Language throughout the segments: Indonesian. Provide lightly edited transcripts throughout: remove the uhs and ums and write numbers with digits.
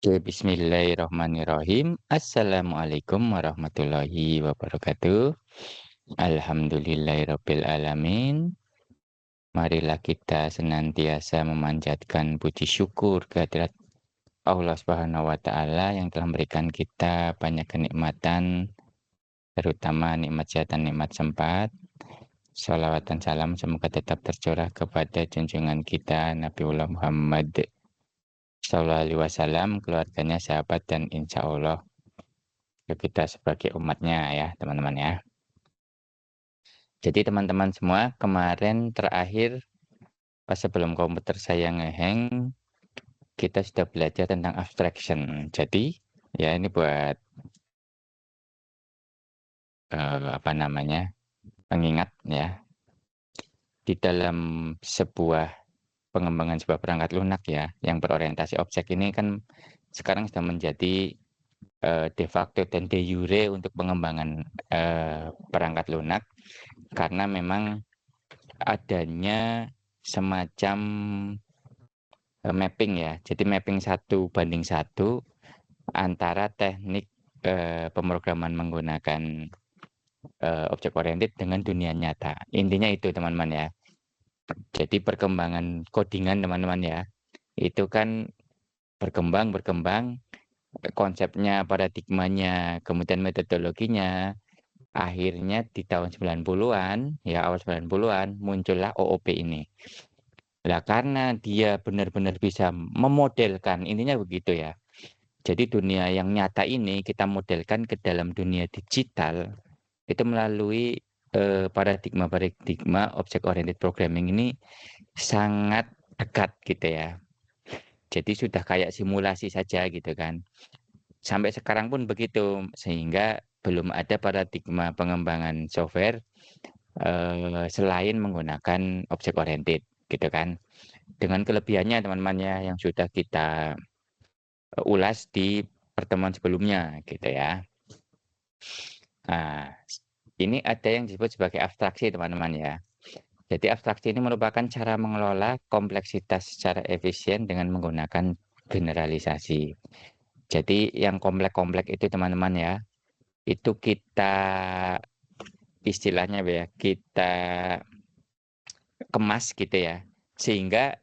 Oke, bismillahirrahmanirrahim. Assalamualaikum warahmatullahi wabarakatuh. Alhamdulillahirabbil alamin. Marilah kita senantiasa memanjatkan puji syukur kehadirat Allah Subhanahu wa taala yang telah memberikan kita banyak kenikmatan, terutama nikmat sehat dan nikmat sempat. Shalawat dan salam semoga tetap tercurah kepada junjungan kita Nabiullah Muhammad Sallallahu Alaihi Wasallam, keluarganya, sahabat, dan insya Allah ke kita sebagai umatnya ya teman-teman ya. Jadi teman-teman semua, kemarin terakhir pas sebelum komputer saya ngehang, kita sudah belajar tentang abstraction. Jadi ya ini buat apa namanya, pengingat ya. Di dalam sebuah pengembangan sebuah perangkat lunak ya, yang berorientasi objek ini kan sekarang sudah menjadi de facto dan de jure untuk pengembangan perangkat lunak, karena memang adanya semacam mapping ya. Jadi mapping 1:1 antara teknik pemrograman menggunakan objek oriented dengan dunia nyata. Intinya itu teman-teman ya. Jadi perkembangan codingan teman-teman ya, itu kan berkembang, konsepnya, paradigmanya, kemudian metodologinya, akhirnya di tahun 90-an, ya awal 90-an, muncullah OOP ini. Nah, karena dia benar-benar bisa memodelkan, intinya begitu ya. Jadi dunia yang nyata ini kita modelkan ke dalam dunia digital, itu melalui paradigma object oriented programming ini sangat dekat gitu ya. Jadi sudah kayak simulasi saja gitu kan. Sampai sekarang pun begitu, sehingga belum ada paradigma pengembangan software selain menggunakan object oriented gitu kan. Dengan kelebihannya teman-teman ya yang sudah kita ulas di pertemuan sebelumnya gitu ya. Nah, ini ada yang disebut sebagai abstraksi teman-teman ya. Jadi abstraksi ini merupakan cara mengelola kompleksitas secara efisien dengan menggunakan generalisasi. Jadi yang komplek-komplek itu teman-teman ya, itu kita istilahnya ya, kita kemas gitu ya. Sehingga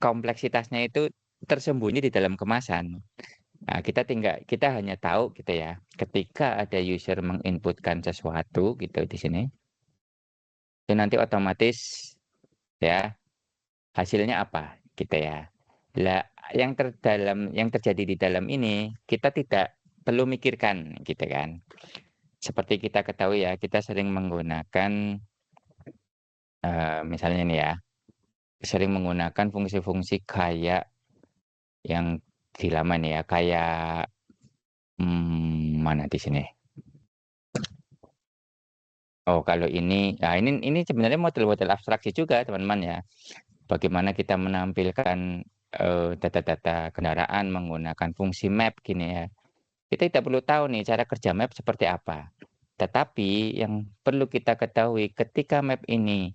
kompleksitasnya itu tersembunyi di dalam kemasan. Nah, kita hanya tahu gitu ya, ketika ada user menginputkan sesuatu gitu di sini, itu nanti otomatis ya hasilnya apa gitu ya. Lah, yang terjadi di dalam ini kita tidak perlu mikirkan gitu kan. Seperti kita ketahui ya, kita sering menggunakan misalnya nih ya, sering menggunakan fungsi-fungsi kayak yang di lama nih ya, kayak mana di sini? Oh, kalau ini sebenarnya model-model abstraksi juga, teman-teman ya. Bagaimana kita menampilkan data-data kendaraan menggunakan fungsi map gini ya. Kita tidak perlu tahu nih cara kerja map seperti apa. Tetapi yang perlu kita ketahui ketika map ini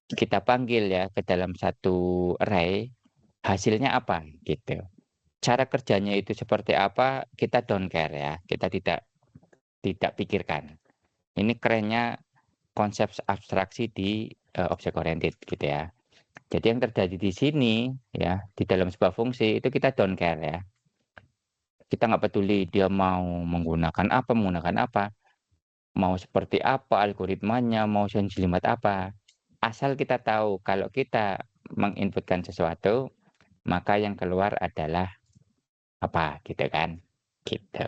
kita panggil ya ke dalam satu array, hasilnya apa gitu. Cara kerjanya itu seperti apa, kita don't care ya. Kita tidak pikirkan. Ini kerennya konsep abstraksi di object oriented gitu ya. Jadi yang terjadi di sini ya, di dalam sebuah fungsi itu kita don't care ya. Kita nggak peduli dia mau menggunakan apa, mau seperti apa algoritmanya, mau senjelimat apa. Asal kita tahu kalau kita menginputkan sesuatu, maka yang keluar adalah apa gitu kan. Gitu.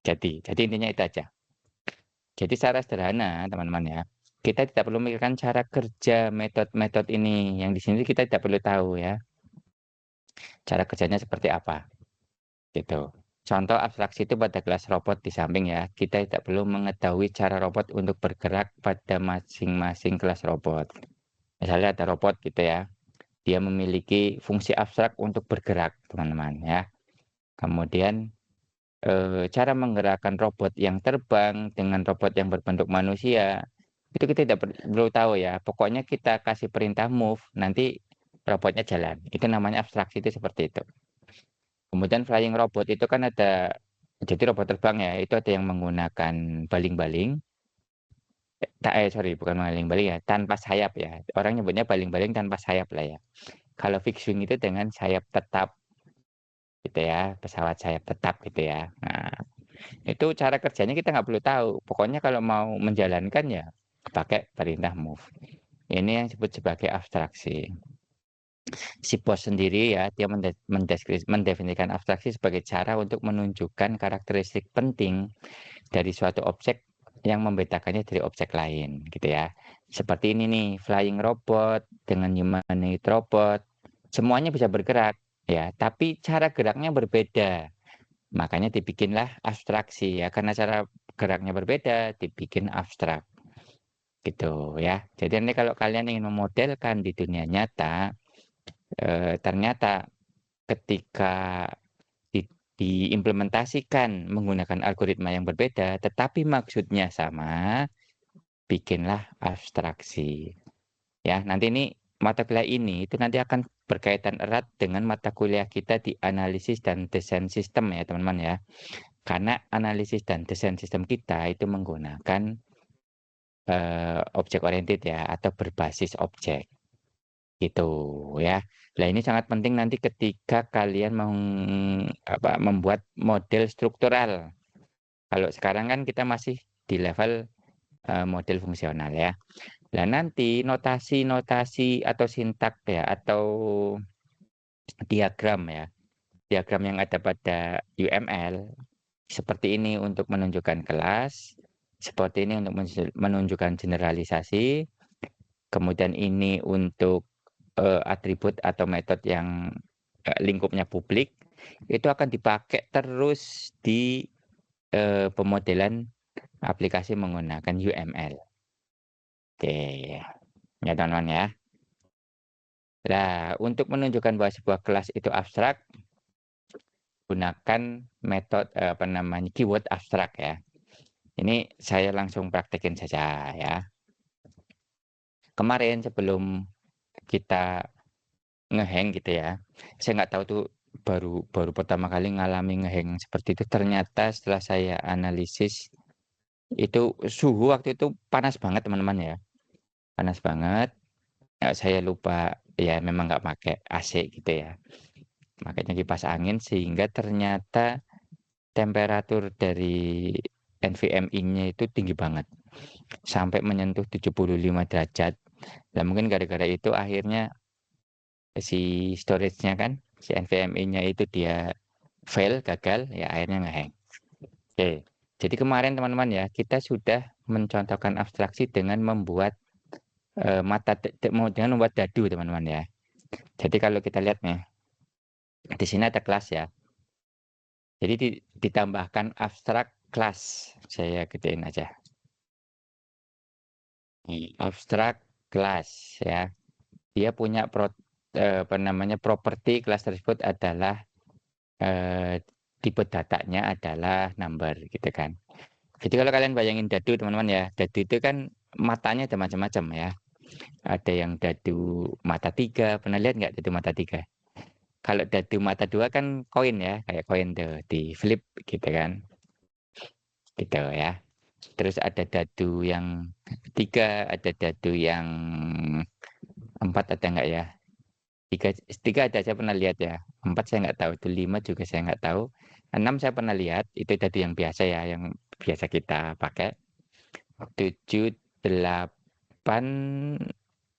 Jadi intinya itu aja. Jadi secara sederhana teman-teman ya, kita tidak perlu memikirkan cara kerja metode-metode ini. Yang di sini kita tidak perlu tahu ya, cara kerjanya seperti apa gitu. Contoh abstraksi itu pada kelas robot di samping ya, kita tidak perlu mengetahui cara robot untuk bergerak pada masing-masing kelas robot. Misalnya ada robot gitu ya, dia memiliki fungsi abstrak untuk bergerak teman-teman ya. Kemudian cara menggerakkan robot yang terbang dengan robot yang berbentuk manusia, itu kita tidak perlu tahu ya. Pokoknya kita kasih perintah move, nanti robotnya jalan. Itu namanya abstraksi itu seperti itu. Kemudian flying robot itu kan ada, jadi robot terbang ya, itu ada yang menggunakan baling-baling, sorry bukan baling-baling ya, tanpa sayap ya. Orang nyebutnya baling-baling tanpa sayap lah ya. Kalau fixed wing itu dengan sayap tetap gitu ya, pesawat sayap tetap gitu ya. Nah, itu cara kerjanya kita nggak perlu tahu. Pokoknya kalau mau menjalankan ya pakai perintah move. Ini yang disebut sebagai abstraksi. Si bos sendiri ya, dia mendefinisikan abstraksi sebagai cara untuk menunjukkan karakteristik penting dari suatu objek yang membedakannya dari objek lain gitu ya. Seperti ini nih, flying robot dengan humanoid robot, semuanya bisa bergerak ya, tapi cara geraknya berbeda. Makanya dibikinlah abstraksi ya, karena cara geraknya berbeda, dibikin abstrak gitu ya. Jadi nanti kalau kalian ingin memodelkan di dunia nyata, ternyata ketika diimplementasikan menggunakan algoritma yang berbeda, tetapi maksudnya sama, bikinlah abstraksi. Ya, nanti ini mata kuliah ini itu nanti akan berkaitan erat dengan mata kuliah kita di analisis dan desain sistem ya, teman-teman ya. Karena analisis dan desain sistem kita itu menggunakan objek oriented ya atau berbasis objek. Gitu ya. Nah, ini sangat penting nanti ketika kalian membuat model struktural. Kalau sekarang kan kita masih di level model fungsional ya. Nah, nanti notasi-notasi atau sintak ya atau diagram ya. Diagram yang ada pada UML seperti ini untuk menunjukkan kelas, seperti ini untuk menunjukkan generalisasi, kemudian ini untuk atribut atau metode yang lingkupnya publik, itu akan dipakai terus di pemodelan aplikasi menggunakan UML. Oke, ya teman-teman ya. Nah, untuk menunjukkan bahwa sebuah kelas itu abstrak, gunakan metode keyword abstrak ya. Ini saya langsung praktekin saja ya. Kemarin sebelum kita ngehang gitu ya, saya nggak tahu tuh baru pertama kali ngalami ngehang seperti itu. Ternyata setelah saya analisis itu suhu waktu itu panas banget teman-teman ya, panas banget. Saya lupa ya memang nggak pakai AC gitu ya, makanya kipas angin sehingga ternyata temperatur dari NVMe-nya itu tinggi banget sampai menyentuh 75 derajat. Nah, mungkin gara-gara itu akhirnya si storage-nya kan, si NVMe-nya itu dia fail, gagal, ya akhirnya ngehang. Oke, jadi kemarin teman-teman ya, kita sudah mencontohkan abstraksi dengan membuat dengan membuat dadu teman-teman ya. Jadi kalau kita lihat nih, di sini ada kelas ya. Jadi ditambahkan abstrak kelas. Saya gedein aja. Abstrak kelas ya. Dia punya properti kelas tersebut adalah tipe datanya adalah number gitu kan. Jadi kalau kalian bayangin dadu teman-teman ya, dadu itu kan matanya ada macam-macam ya. Ada yang dadu mata 3, pernah lihat nggak dadu mata 3? Kalau dadu mata 2 kan koin ya, kayak koin tuh di flip gitu kan. Gitu ya. Terus ada dadu yang 3, ada dadu yang 4 ada nggak ya? 3 ada saya pernah lihat ya. 4 saya nggak tahu, itu 5 juga saya nggak tahu. 6 saya pernah lihat, itu dadu yang biasa ya, yang biasa kita pakai. 7, 8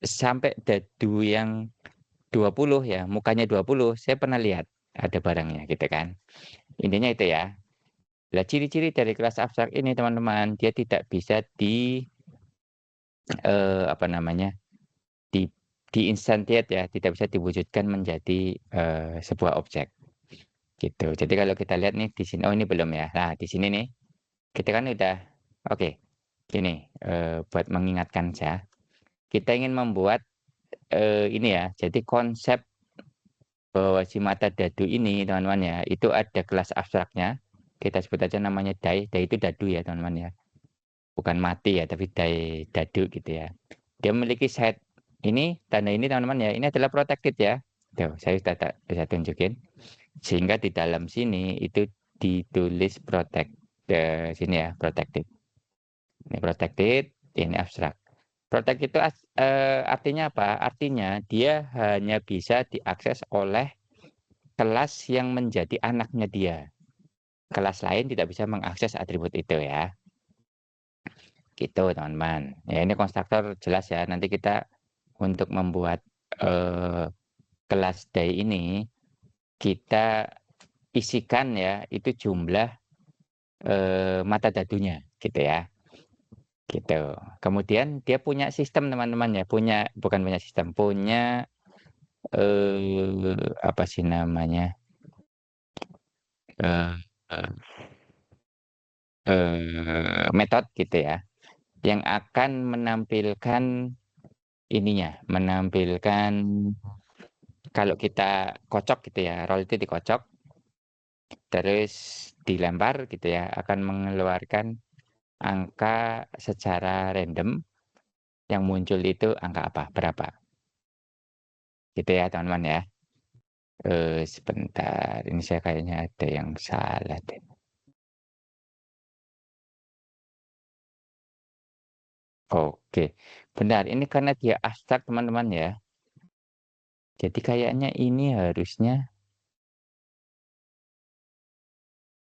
sampai dadu yang 20 ya, mukanya 20 saya pernah lihat ada barangnya gitu kan. Intinya itu ya. Lah ciri-ciri dari kelas abstrak ini teman-teman, dia tidak bisa apa namanya, di instantiate ya, tidak bisa diwujudkan menjadi sebuah objek gitu. Jadi kalau kita lihat nih di sini, oh ini belum ya. Nah di sini nih kita kan udah oke. Gini buat mengingatkan saya, kita ingin membuat ini ya. Jadi konsep bahwa si mata dadu ini teman-teman ya, itu ada kelas abstraknya. Kita sebut aja namanya dai. Dai itu dadu ya teman-teman ya. Bukan mati ya, tapi dadu gitu ya. Dia memiliki set ini, tanda ini teman-teman ya. Ini adalah protected ya. Tuh, saya sudah bisa tunjukin. Sehingga di dalam sini itu ditulis sini ya, protected. Ini protected, ini abstrak. Protect itu artinya apa? Artinya dia hanya bisa diakses oleh kelas yang menjadi anaknya dia. Kelas lain tidak bisa mengakses atribut itu ya. Gitu teman-teman. Ya ini konstruktor jelas ya. Nanti kita untuk membuat kelas day ini kita isikan ya itu jumlah mata dadunya gitu ya. Gitu. Kemudian dia punya sistem teman-teman ya, bukan punya sistem, punya apa sih namanya? eh eh metode gitu ya, yang akan menampilkan menampilkan kalau kita kocok gitu ya, roll itu dikocok, terus dilempar gitu ya, akan mengeluarkan angka secara random, yang muncul itu angka apa, berapa. Gitu ya teman-teman ya. Sebentar, ini saya kayaknya ada yang salah deh. Oke, benar. Ini karena dia abstrak teman-teman ya. Jadi kayaknya ini harusnya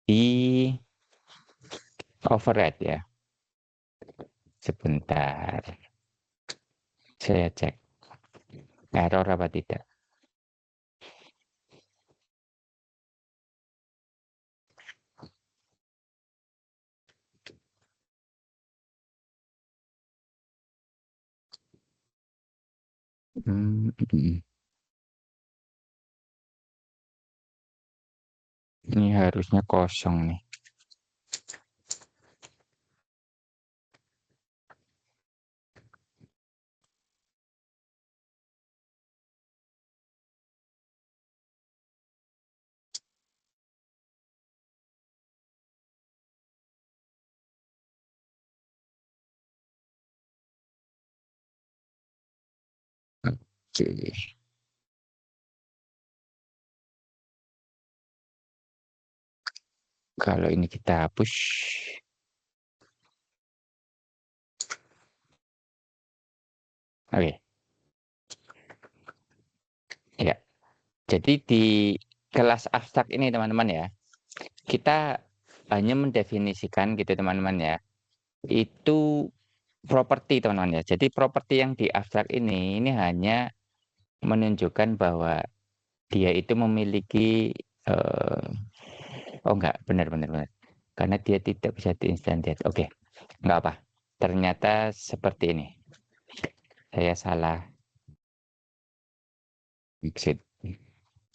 di override ya. Sebentar, saya cek error apa tidak. Mm. Ini harusnya kosong nih. Oke, kalau ini kita hapus. Oke, ya. Jadi di kelas abstrak ini teman-teman ya, kita hanya mendefinisikan gitu teman-teman ya. Itu properti teman-teman ya. Jadi properti yang di abstrak ini hanya menunjukkan bahwa dia itu memiliki oh enggak, benar benar benar. Karena dia tidak bisa diinstansiasi. Oke, enggak apa. Ternyata seperti ini. Saya salah exit.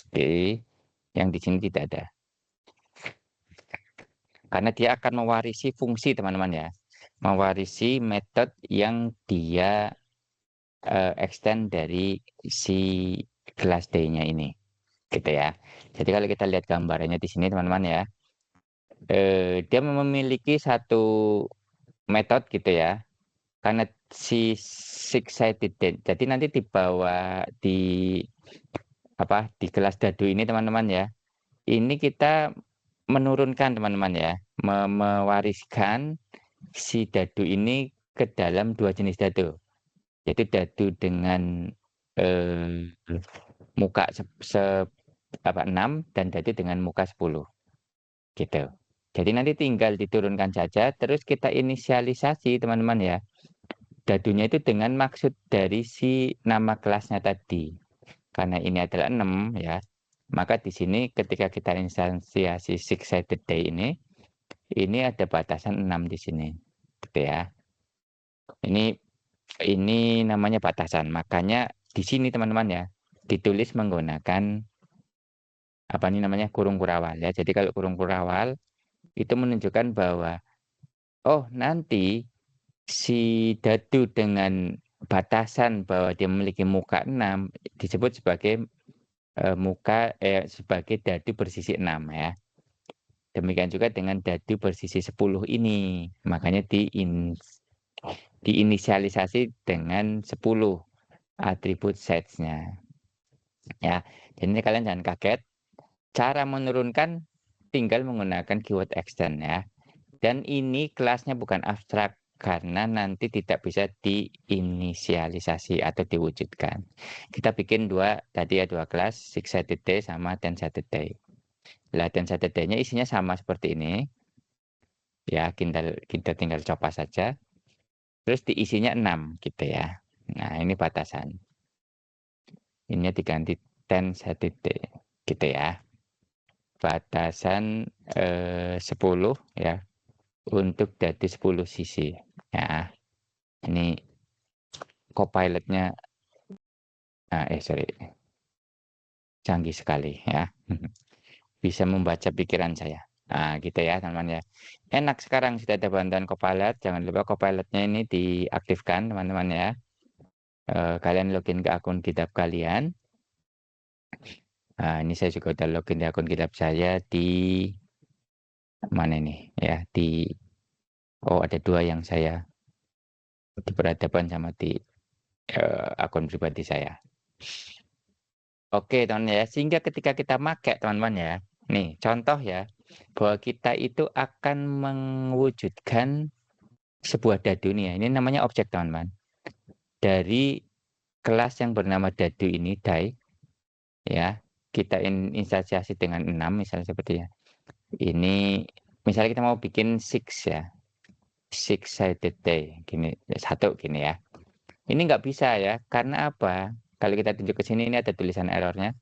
Oke, yang di sini tidak ada. Karena dia akan mewarisi fungsi teman-teman ya. Mewarisi metode yang dia extend dari si kelas D-nya ini. Gitu ya. Jadi kalau kita lihat gambarannya di sini teman-teman ya, dia memiliki satu metode gitu ya. Karena si six-sided jadi nanti di bawah di kelas dadu ini teman-teman ya. Ini kita menurunkan teman-teman ya, mewariskan si dadu ini ke dalam dua jenis dadu. Yaitu dadu dengan eh, muka 6 dan dadu dengan muka 10 gitu. Jadi nanti tinggal diturunkan saja, terus kita inisialisasi teman-teman ya. Dadunya itu dengan maksud dari si nama kelasnya tadi. Karena ini adalah 6 ya, maka di sini ketika kita instansiasi six-sided day ini ada batasan 6 di sini. Gitu ya. Ini namanya batasan. Makanya di sini teman-teman ya, ditulis menggunakan apa ini namanya kurung kurawal ya. Jadi kalau kurung kurawal itu menunjukkan bahwa oh nanti si dadu dengan batasan bahwa dia memiliki muka 6 disebut sebagai sebagai dadu bersisi 6 ya. Demikian juga dengan dadu bersisi 10 ini. Makanya diinisialisasi dengan 10 atribut sets-nya. Ya, jadi ini kalian jangan kaget. Cara menurunkan tinggal menggunakan keyword extend ya. Dan ini kelasnya bukan abstrak karena nanti tidak bisa diinisialisasi atau diwujudkan. Kita bikin tadi ya dua kelas, 6-sided day sama 10-sided day. Lah 10-sided day-nya isinya sama seperti ini. Ya, kita tinggal coba saja. Terus diisinya 6 gitu ya. Nah, ini batasan. Ini diganti 10-sided day gitu ya. Batasan 10 ya. Untuk dari 10 sisi. Ya, ini Copilot-nya sorry, canggih sekali ya. Bisa membaca pikiran saya. Nah, gitu ya teman-teman ya. Enak sekarang sudah ada bantuan Copilot. Jangan lupa Copilot-nya ini diaktifkan teman-teman ya. Kalian login ke akun GitHub kalian. Nah, ini saya juga udah login di akun GitHub saya di mana ini ya, ada 2 yang saya berhadapan sama di akun pribadi saya. Oke teman ya, sehingga ketika kita pakai teman-teman ya, nih contoh ya, bahwa kita itu akan mewujudkan sebuah dadu nih ya, ini namanya objek teman-teman. Dari kelas yang bernama dadu ini, dai, ya, kita instansiasi dengan 6 misalnya seperti ya. Ini misalnya kita mau bikin 6 ya, 6-sided day, gini, 1 gini ya. Ini nggak bisa ya, karena apa? Kalau kita tunjuk ke sini, ini ada tulisan errornya.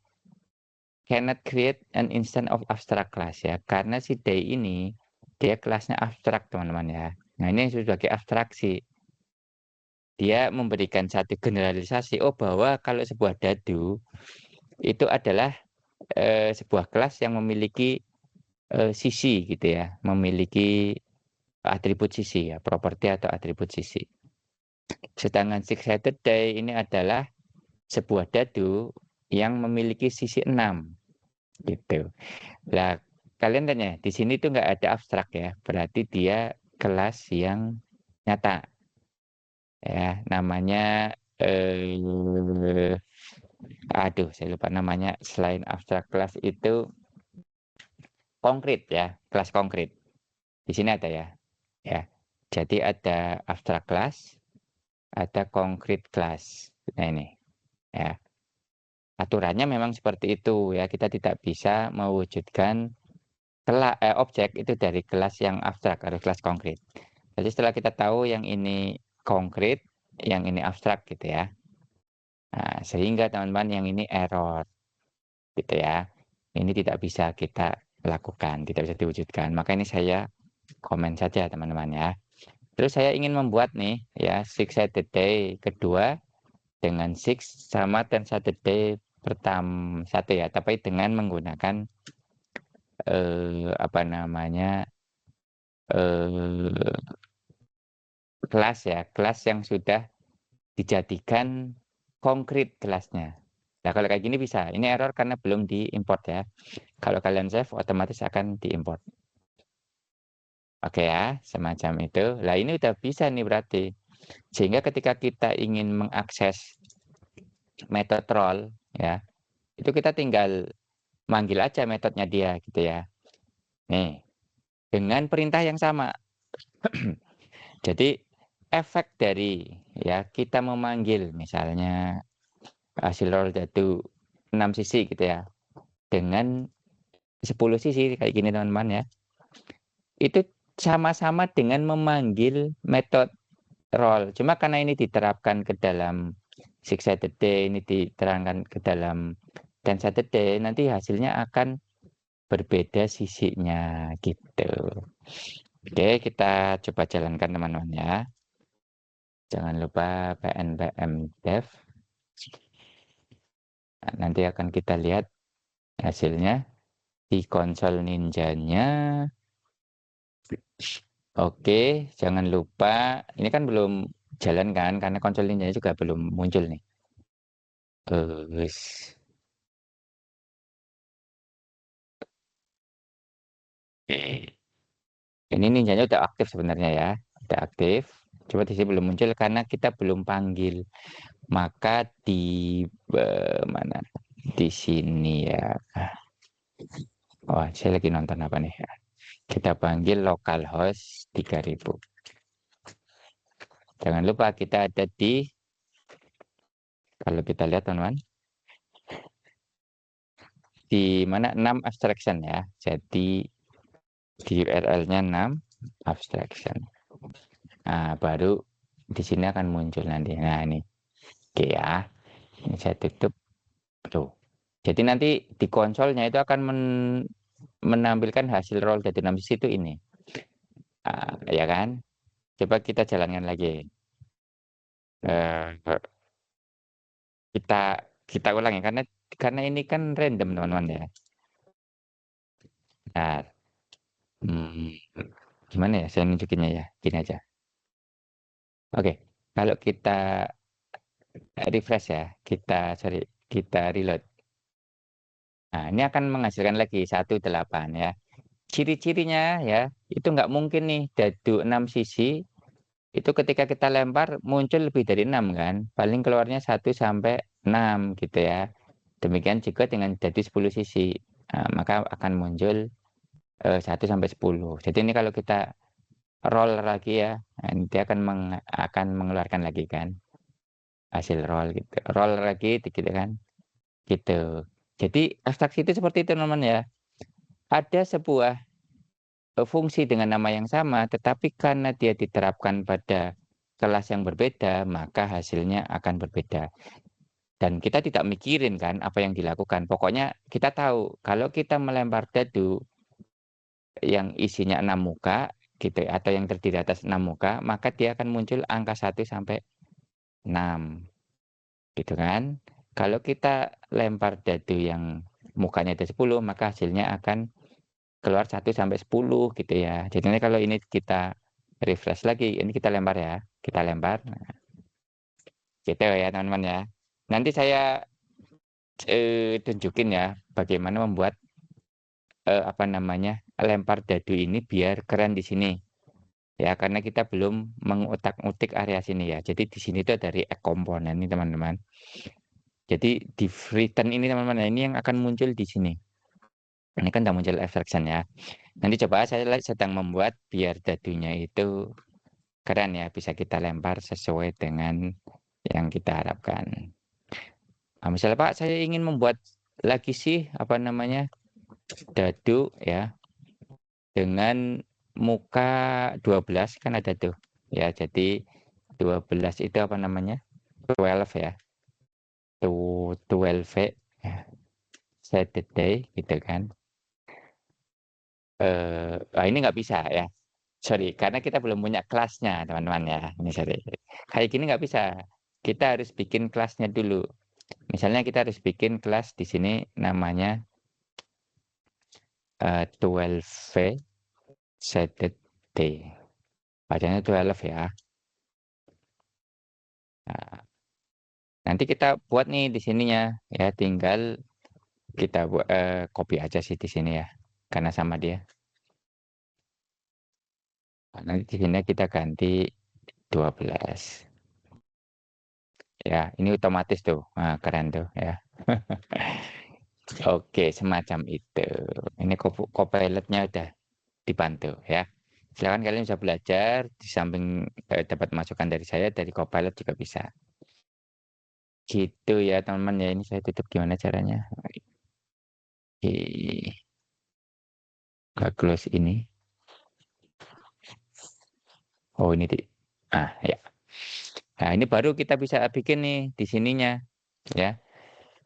Cannot create an instance of abstract class ya, karena si day ini dia kelasnya abstrak teman-teman ya. Nah ini sebagai abstraksi, dia memberikan satu generalisasi bahwa kalau sebuah dadu itu adalah sebuah kelas yang memiliki sisi gitu ya, memiliki atribut sisi ya, properti atau atribut sisi. Sedangkan six-sided day ini adalah sebuah dadu yang memiliki sisi 6 gitu. Lah, kalian tanya, di sini tuh nggak ada abstrak ya, berarti dia kelas yang nyata. Ya, namanya saya lupa namanya, selain abstrak kelas itu konkret ya, kelas konkret. Di sini ada ya. Ya. Jadi ada abstrak kelas, ada konkret kelas. Nah, ini ya. Aturannya memang seperti itu ya, kita tidak bisa mewujudkan objek itu dari kelas yang abstrak, harus kelas konkret. Jadi setelah kita tahu yang ini konkret, yang ini abstrak gitu ya. Nah, sehingga teman-teman yang ini error gitu ya. Ini tidak bisa kita lakukan, tidak bisa diwujudkan. Maka ini saya komen saja teman-teman ya. Terus saya ingin membuat nih ya 6-sided day kedua dengan 6 sama 10-sided day pertama satu ya, tapi dengan menggunakan apa namanya kelas ya, kelas yang sudah dijadikan konkret kelasnya. Nah, kalau kayak gini bisa. Ini error karena belum diimport ya. Kalau kalian save, otomatis akan diimport. Oke ya, semacam itu. Lah ini udah bisa nih berarti. Sehingga ketika kita ingin mengakses metode roll ya, itu kita tinggal manggil aja metodenya dia gitu ya. Nih, dengan perintah yang sama. Jadi efek dari ya kita memanggil misalnya hasil roll dadu 6 sisi gitu ya, dengan 10 sisi kayak gini teman-teman ya. Itu sama-sama dengan memanggil metode roll. Cuma karena ini diterapkan ke dalam 6-sided day, ini diterangkan ke dalam 10-sided day, nanti hasilnya akan berbeda sisinya gitu. Oke, kita coba jalankan teman-teman ya. Jangan lupa PNPM dev. Nah, nanti akan kita lihat hasilnya di konsol ninjanya. Oke, jangan lupa, ini kan belum jalan kan, karena konsol ninjanya juga belum muncul nih. Terus, ini ninjanya udah aktif sebenarnya ya, udah aktif. Coba di sini belum muncul karena kita belum panggil. Maka di mana? Di sini ya. Wah, saya lagi nonton apa nih? Kita panggil localhost 3000. Jangan lupa kita ada di, kalau kita lihat teman-teman, di mana 6 abstraction ya. Jadi di URL-nya 6 abstraction. Nah, baru di sini akan muncul nanti. Nah, ini. Oke ya. Ini saya tutup. Tuh. Jadi nanti di konsolnya itu akan menampilkan hasil roll dari 6 sisi itu ini. Ya kan? Coba kita jalankan lagi. Eh, kita kita ulangi karena ini kan random teman-teman ya. Nah, hmm, gimana ya saya nunjukinnya ya? Gini aja. Oke, kalau kita refresh ya, kita reload. Nah, ini akan menghasilkan lagi 18 ya. Ciri-cirinya ya, itu nggak mungkin nih dadu 6 sisi, itu ketika kita lempar muncul lebih dari 6 kan. Paling keluarnya 1 sampai 6 gitu ya. Demikian juga dengan dadu 10 sisi. Nah, maka akan muncul 1 sampai 10. Jadi ini kalau kita roll lagi ya, nanti akan mengeluarkan lagi kan hasil roll gitu. Roll lagi gitu kan. Gitu. Jadi abstraksi itu seperti itu teman-teman ya. Ada sebuah fungsi dengan nama yang sama, tetapi karena dia diterapkan pada kelas yang berbeda, maka hasilnya akan berbeda. Dan kita tidak mikirin kan apa yang dilakukan. Pokoknya kita tahu kalau kita melempar dadu yang isinya 6 muka gitu atau yang terdiri atas 6 muka, maka dia akan muncul angka 1 sampai 6 gitu kan. Kalau kita lempar dadu yang mukanya ada 10, maka hasilnya akan keluar 1 sampai 10 gitu ya. Jadinya kalau ini kita refresh lagi, ini kita lempar ya. Kita lempar. Nah, gitu ya teman-teman ya. Nanti saya tunjukin ya bagaimana membuat apa namanya? Lempar dadu ini biar keren di sini. Ya, karena kita belum mengutak-utik area sini ya. Jadi di sini itu ada react komponen ini teman-teman. Jadi di written ini teman-teman, ini yang akan muncul di sini. Ini kan udah muncul abstraction ya. Nanti coba saya sedang membuat biar dadunya itu keren ya, bisa kita lempar sesuai dengan yang kita harapkan. Nah, misalnya Pak, saya ingin membuat lagi sih apa namanya dadu ya dengan muka 12 kan ada tuh ya. Jadi 12 itu apa namanya 12 ya, tuh 12 ya, set the day gitu kan. Ini nggak bisa ya. Sorry, karena kita belum punya kelasnya, teman-teman ya. Ini sorry. Kayak gini nggak bisa. Kita harus bikin kelasnya dulu. Misalnya kita harus bikin kelas di sini namanya 12V setted Bacanya 12 ya. Nah, nanti kita buat nih di sininya ya. Tinggal kita buat copy aja sih di sini ya. Karena sama dia. Nah, nanti di sini kita ganti 12. Ya, ini otomatis tuh. Nah, keren tuh ya. Oke, semacam itu. Ini Copilot-nya udah dibantu ya. Silakan kalian bisa belajar di samping dapat masukan dari saya, dari Copilot juga bisa. Gitu ya teman-teman ya. Ini saya tutup gimana caranya? Oke, close ini. Oh ini ya. Nah ini baru kita bisa bikin nih di sininya ya.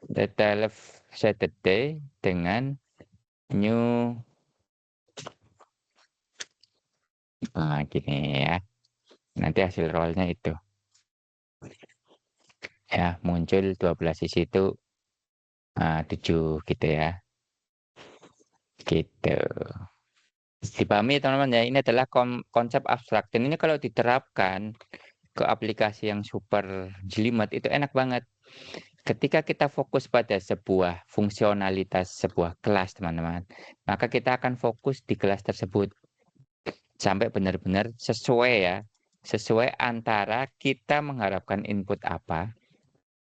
Data left Saturday dengan new gini ya. Nanti hasil rollnya itu ya muncul 12 sisi itu 7 gitu ya. Gitu. Dipahami teman-teman ya, ini adalah konsep abstrak dan ini kalau diterapkan ke aplikasi yang super jelimet itu enak banget. Ketika kita fokus pada sebuah fungsionalitas sebuah kelas teman-teman, maka kita akan fokus di kelas tersebut sampai benar-benar sesuai ya, sesuai antara kita mengharapkan input apa,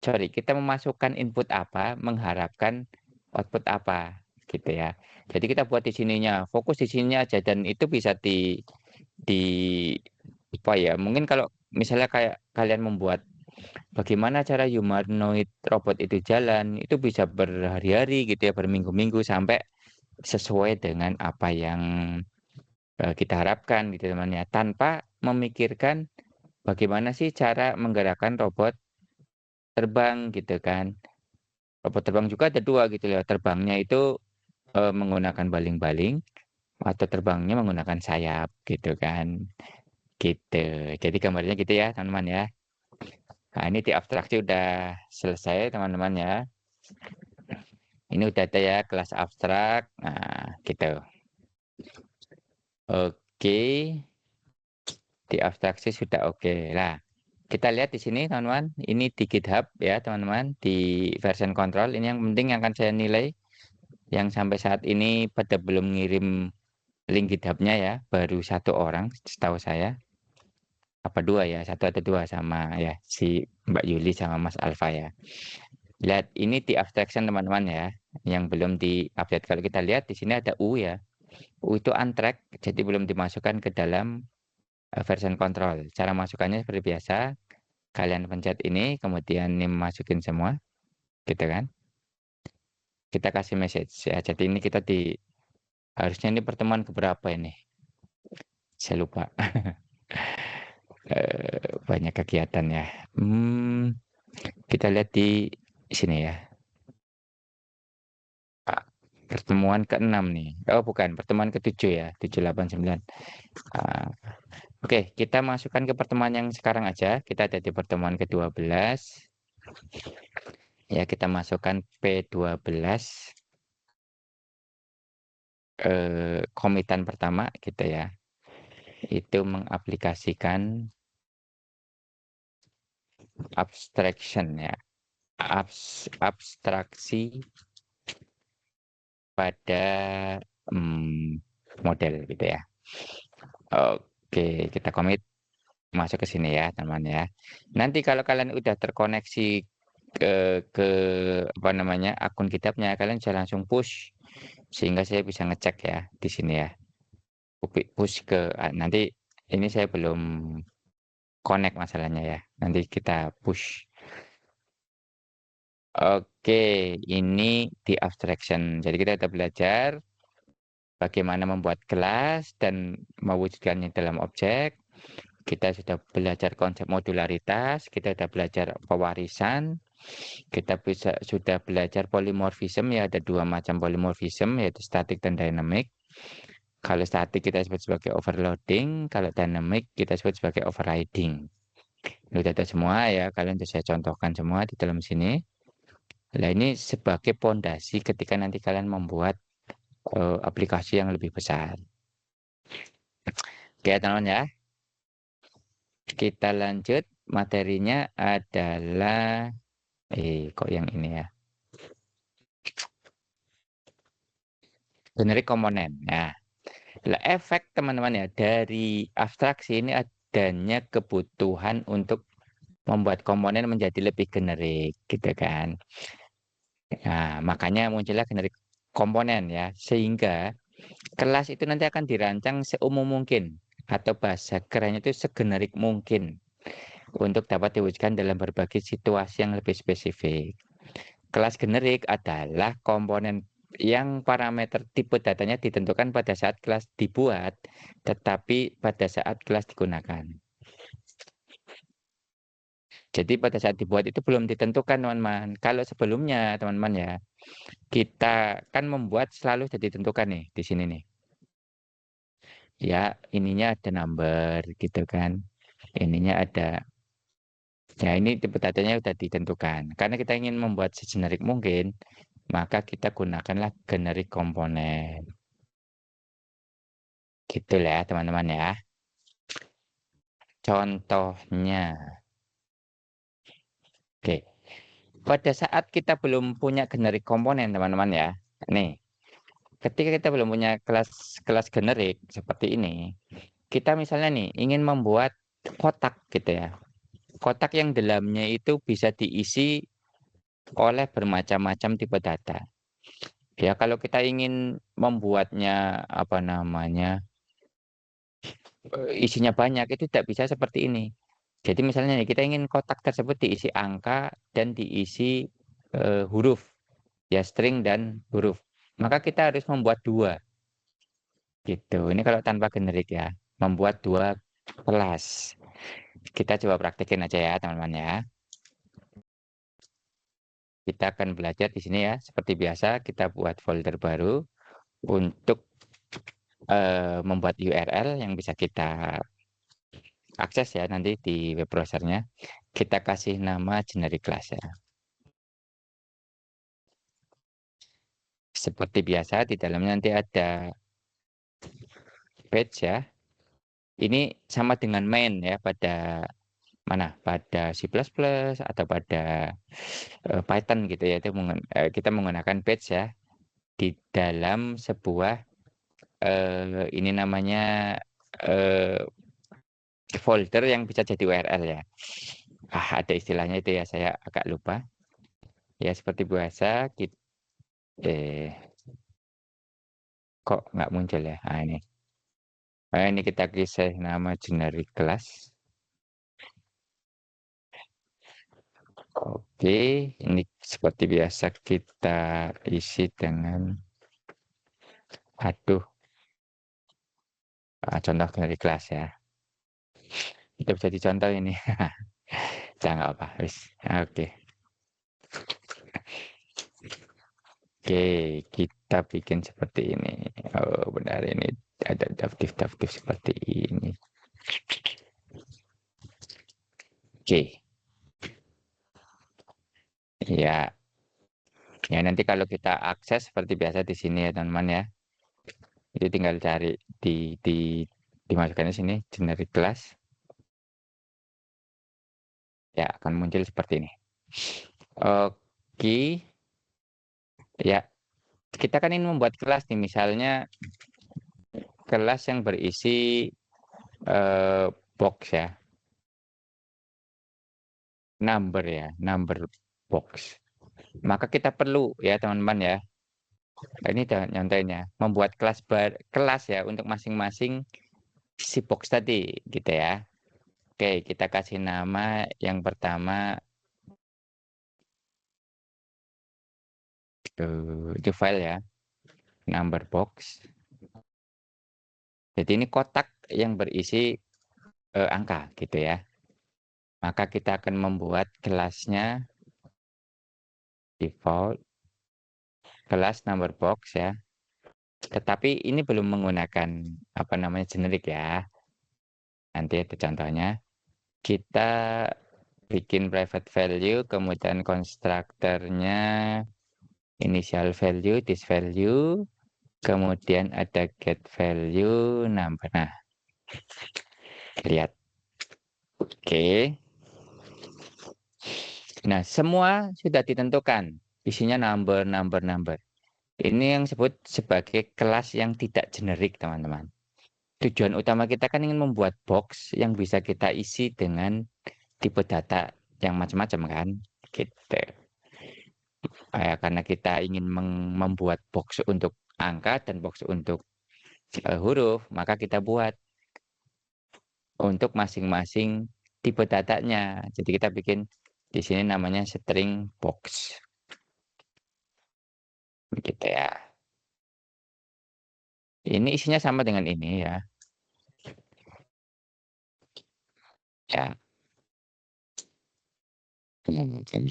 kita memasukkan input apa, mengharapkan output apa. gitu ya. Jadi kita buat di sininya, fokus di sininya aja dan itu bisa di apa ya, mungkin kalau misalnya kayak kalian membuat bagaimana cara humanoid robot itu jalan, itu bisa berhari-hari gitu ya, berminggu-minggu sampai sesuai dengan apa yang kita harapkan gitu teman ya, tanpa memikirkan bagaimana sih cara menggerakkan robot terbang gitu kan. Robot terbang juga ada 2 gitu ya, terbangnya itu, menggunakan baling-baling atau terbangnya menggunakan sayap gitu kan, gitu. Jadi gambarnya gitu ya teman-teman ya. Nah ini di abstraksi udah selesai teman-teman ya. Ini udah ada ya kelas abstrak, nah gitu. Oke, di abstraksi sudah oke. Nah, kita lihat di sini teman-teman, ini di GitHub ya teman-teman, di version control ini yang penting yang akan saya nilai, yang sampai saat ini pada belum ngirim link GitHub-nya ya, baru 1 orang setahu saya. Apa 2 ya, 1 atau 2 sama ya, si Mbak Yuli sama Mas Alfa ya. Lihat ini di abstraction teman-teman ya, yang belum di-update. Kalau kita lihat di sini ada U ya. U itu untracked, jadi belum dimasukkan ke dalam version control. Cara masukkannya seperti biasa, kalian pencet ini, kemudian ini masukin semua, gitu kan. Kita kasih message ya. Jadi ini kita harusnya ini pertemuan keberapa ini? Saya lupa. Banyak kegiatan ya. Kita lihat di sini ya. Pertemuan ke-6 nih. Oh bukan, pertemuan ke-7 ya, 7, 8, 9. Oke, kita masukkan ke pertemuan yang sekarang aja. Kita ada di pertemuan ke-12. Ya, kita masukkan P12 komitan pertama gitu ya. Itu mengaplikasikan abstraction ya. Abstraksi pada model gitu ya. Oke, kita komit masuk ke sini ya, teman ya. Nanti kalau kalian udah terkoneksi ke apa namanya akun GitHub-nya, kalian bisa langsung push sehingga saya bisa ngecek ya di sini ya. Push ke nanti ini saya belum connect masalahnya ya. Nanti kita push. Oke, ini di abstraction. Jadi kita sudah belajar bagaimana membuat kelas dan mewujudkannya dalam objek. Kita sudah belajar konsep modularitas, kita sudah belajar pewarisan, kita sudah belajar polymorphism ya, ada 2 macam polymorphism yaitu static dan dynamic. Kalau static kita sebut sebagai overloading, kalau dynamic kita sebut sebagai overriding. Sudah ada semua ya, kalian sudah saya contohkan semua di dalam sini. Nah ini sebagai pondasi ketika nanti kalian membuat aplikasi yang lebih besar. Oke teman-teman ya. Kita lanjut, materinya adalah kok yang ini ya. Generic komponen. Nah, efek teman-teman ya dari abstraksi ini adanya kebutuhan untuk membuat komponen menjadi lebih generik gitu kan. Nah, makanya muncullah generik komponen ya, sehingga kelas itu nanti akan dirancang seumum mungkin atau bahasa kerennya itu segenerik mungkin untuk dapat diwujudkan dalam berbagai situasi yang lebih spesifik. Kelas generik adalah komponen yang parameter tipe datanya ditentukan pada saat kelas dibuat, tetapi pada saat kelas digunakan. Jadi pada saat dibuat itu belum ditentukan teman-teman. Kalau sebelumnya teman-teman ya, kita kan membuat selalu sudah ditentukan nih di sini nih. Ya, ininya ada number gitu kan. Ininya ada. Ya, ini tipe datanya sudah ditentukan. Karena kita ingin membuat segenerik mungkin, maka kita gunakanlah generik komponen. Gitu ya, teman-teman ya. Contohnya. Oke. Pada saat kita belum punya generik komponen, teman-teman ya. Nih, ketika kita belum punya kelas generik seperti ini, kita misalnya nih ingin membuat kotak gitu ya. Kotak yang dalamnya itu bisa diisi oleh bermacam-macam tipe data. Ya kalau kita ingin membuatnya, apa namanya, isinya banyak itu tidak bisa seperti ini. Jadi misalnya nih kita ingin kotak tersebut diisi angka dan diisi, huruf, ya string dan huruf. Maka kita harus membuat 2 gitu. Ini kalau tanpa generik ya, membuat 2 kelas. Kita coba praktekin aja ya teman-teman ya. Kita akan belajar di sini ya, seperti biasa kita buat folder baru untuk, membuat URL yang bisa kita akses ya nanti di web browser-nya. Kita kasih nama generic class ya. Seperti biasa di dalamnya nanti ada page ya. Ini sama dengan main ya pada mana? Pada C++ atau pada, Python gitu ya. Itu kita menggunakan page ya di dalam sebuah, ini namanya, eee, folder yang bisa jadi URL ya. Ada istilahnya itu ya, saya agak lupa. Ya seperti biasa eh, kok nggak muncul ya? Ini. Ini kita kasih nama generic class. Oke, ini seperti biasa kita isi dengan, aduh, contoh generic class ya. Kita bisa dicontoh ini. Jangan nggak apa, wis. Oke. Oke, kita bikin seperti ini. Oh, benar ini ada daftar-daftar seperti ini. Oke, ya. Ya nanti kalau kita akses seperti biasa di sini ya teman-teman ya. Itu tinggal cari dimasukkan di sini generic class. Ya akan muncul seperti ini. Oke, ya kita kan ini membuat kelas nih misalnya kelas yang berisi, box ya, number box. Maka kita perlu ya teman-teman ya, ini contohnya membuat kelas ya untuk masing-masing si box tadi gitu ya. Oke, kita kasih nama yang pertama, itu file ya, number box. Jadi ini kotak yang berisi, angka gitu ya. Maka kita akan membuat kelasnya default kelas number box ya. Tetapi ini belum menggunakan apa namanya generik ya. Nanti ada contohnya. Kita bikin private value, kemudian konstruktornya initial value, this value, kemudian ada get value number. Nah, lihat. Oke. Nah, semua sudah ditentukan. Isinya number, number, number. Ini yang disebut sebagai kelas yang tidak generik, teman-teman. Tujuan utama kita kan ingin membuat box yang bisa kita isi dengan tipe data yang macam-macam kan, gitu. Karena kita ingin membuat box untuk angka dan box untuk, huruf, maka kita buat untuk masing-masing tipe datanya. Jadi kita bikin di sini namanya string box. Begitu ya. Ini isinya sama dengan ini ya. Ya, jadi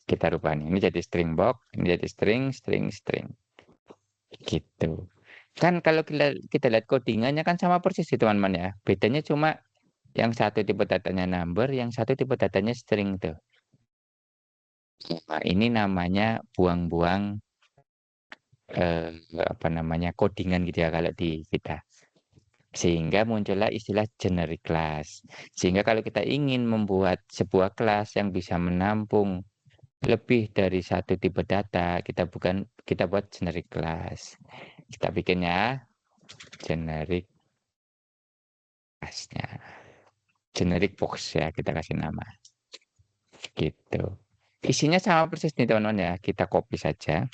kita rubah nih. Ini jadi string box, ini jadi string, string, string. Gitu. Kan kalau kita lihat codingannya kan sama persis ya teman-teman ya. Bedanya cuma yang satu tipe datanya number, yang satu tipe datanya string tuh. Nah, ini namanya buang-buang, apa namanya, codingan gitu ya kalau di kita. Sehingga muncullah istilah generic class. Sehingga kalau kita ingin membuat sebuah kelas yang bisa menampung lebih dari satu tipe data, kita buat generic class. Kita bikin ya generic class-nya. Generic box ya kita kasih nama. Gitu. Isinya sama persis nih teman-teman ya. Kita copy saja.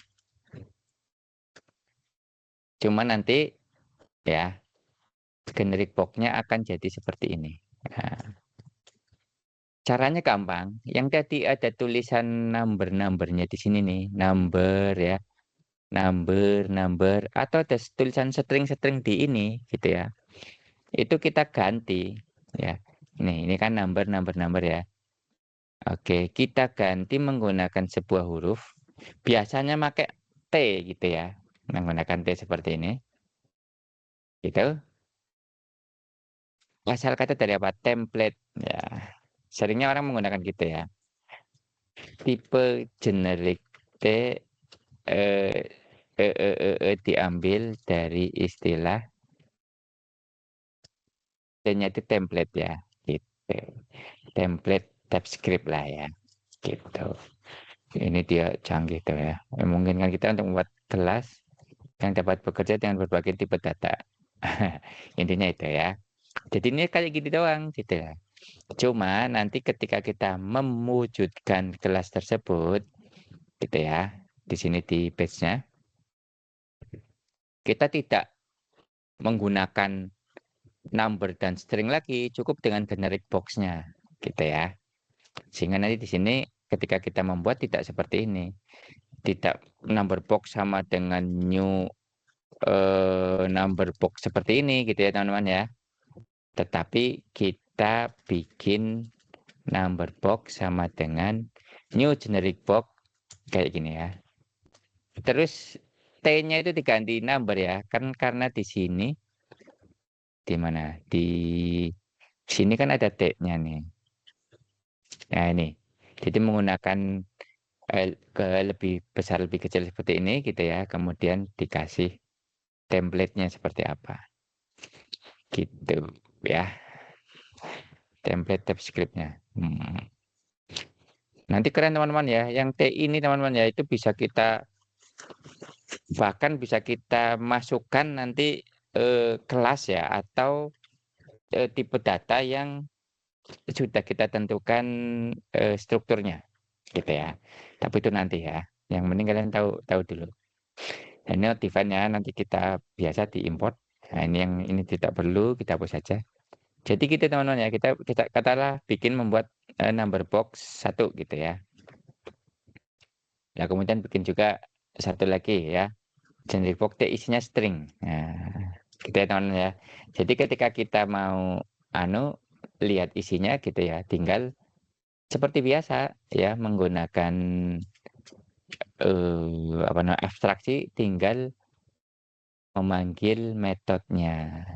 Cuma nanti ya generic box-nya akan jadi seperti ini. Nah, caranya gampang. Yang tadi ada tulisan number-numbernya di sini nih, number ya, number, atau ada tulisan string-string di ini, gitu ya. Itu kita ganti, ya. Ini kan number ya. Oke, kita ganti menggunakan sebuah huruf. Biasanya pakai T gitu ya, menggunakan T seperti ini, gitu. Asal kata dari apa? Template, ya. Seringnya orang menggunakan gitu ya. Tipe generic T eh, diambil dari istilah T-nya itu template ya, gitu. Template TypeScript lah ya, gitu. Ini dia canggih tuh ya. Memungkinkan kita untuk membuat kelas yang dapat bekerja dengan berbagai tipe data. Intinya itu ya. Jadi ini kayak gini doang gitu ya. Cuma nanti ketika kita mewujudkan kelas tersebut gitu ya. Di sini di page-nya kita tidak menggunakan number dan string lagi, cukup dengan generic box-nya gitu ya. Sehingga nanti di sini ketika kita membuat tidak seperti ini. Tidak number box sama dengan new number box seperti ini gitu ya teman-teman ya. Tetapi kita bikin number box sama dengan new generic box kayak gini ya. Terus T-nya itu diganti number ya. Kan karena di sini di mana? Di sini kan ada T-nya nih. Nah, ini. Jadi menggunakan ke lebih besar lebih kecil seperti ini gitu ya. Kemudian dikasih template-nya seperti apa. Gitu ya. Template TypeScript-nya. Nanti keren teman-teman ya. Yang T ini teman-teman ya itu bisa kita bahkan bisa kita masukkan nanti kelas ya atau tipe data yang sudah kita tentukan strukturnya gitu ya. Tapi itu nanti ya. Yang penting kalian tahu tahu dulu. Nah, ini define-nya nanti kita biasa diimport. Nah, ini yang ini tidak perlu kita hapus saja. Jadi gitu teman-teman ya. Kita katalah bikin membuat number box 1 gitu ya. Nah, kemudian bikin juga satu lagi ya. Generic box isinya string. Nah, gitu ya teman-teman ya. Jadi ketika kita mau lihat isinya gitu ya, tinggal seperti biasa ya menggunakan apa namanya abstraksi, tinggal memanggil metodenya.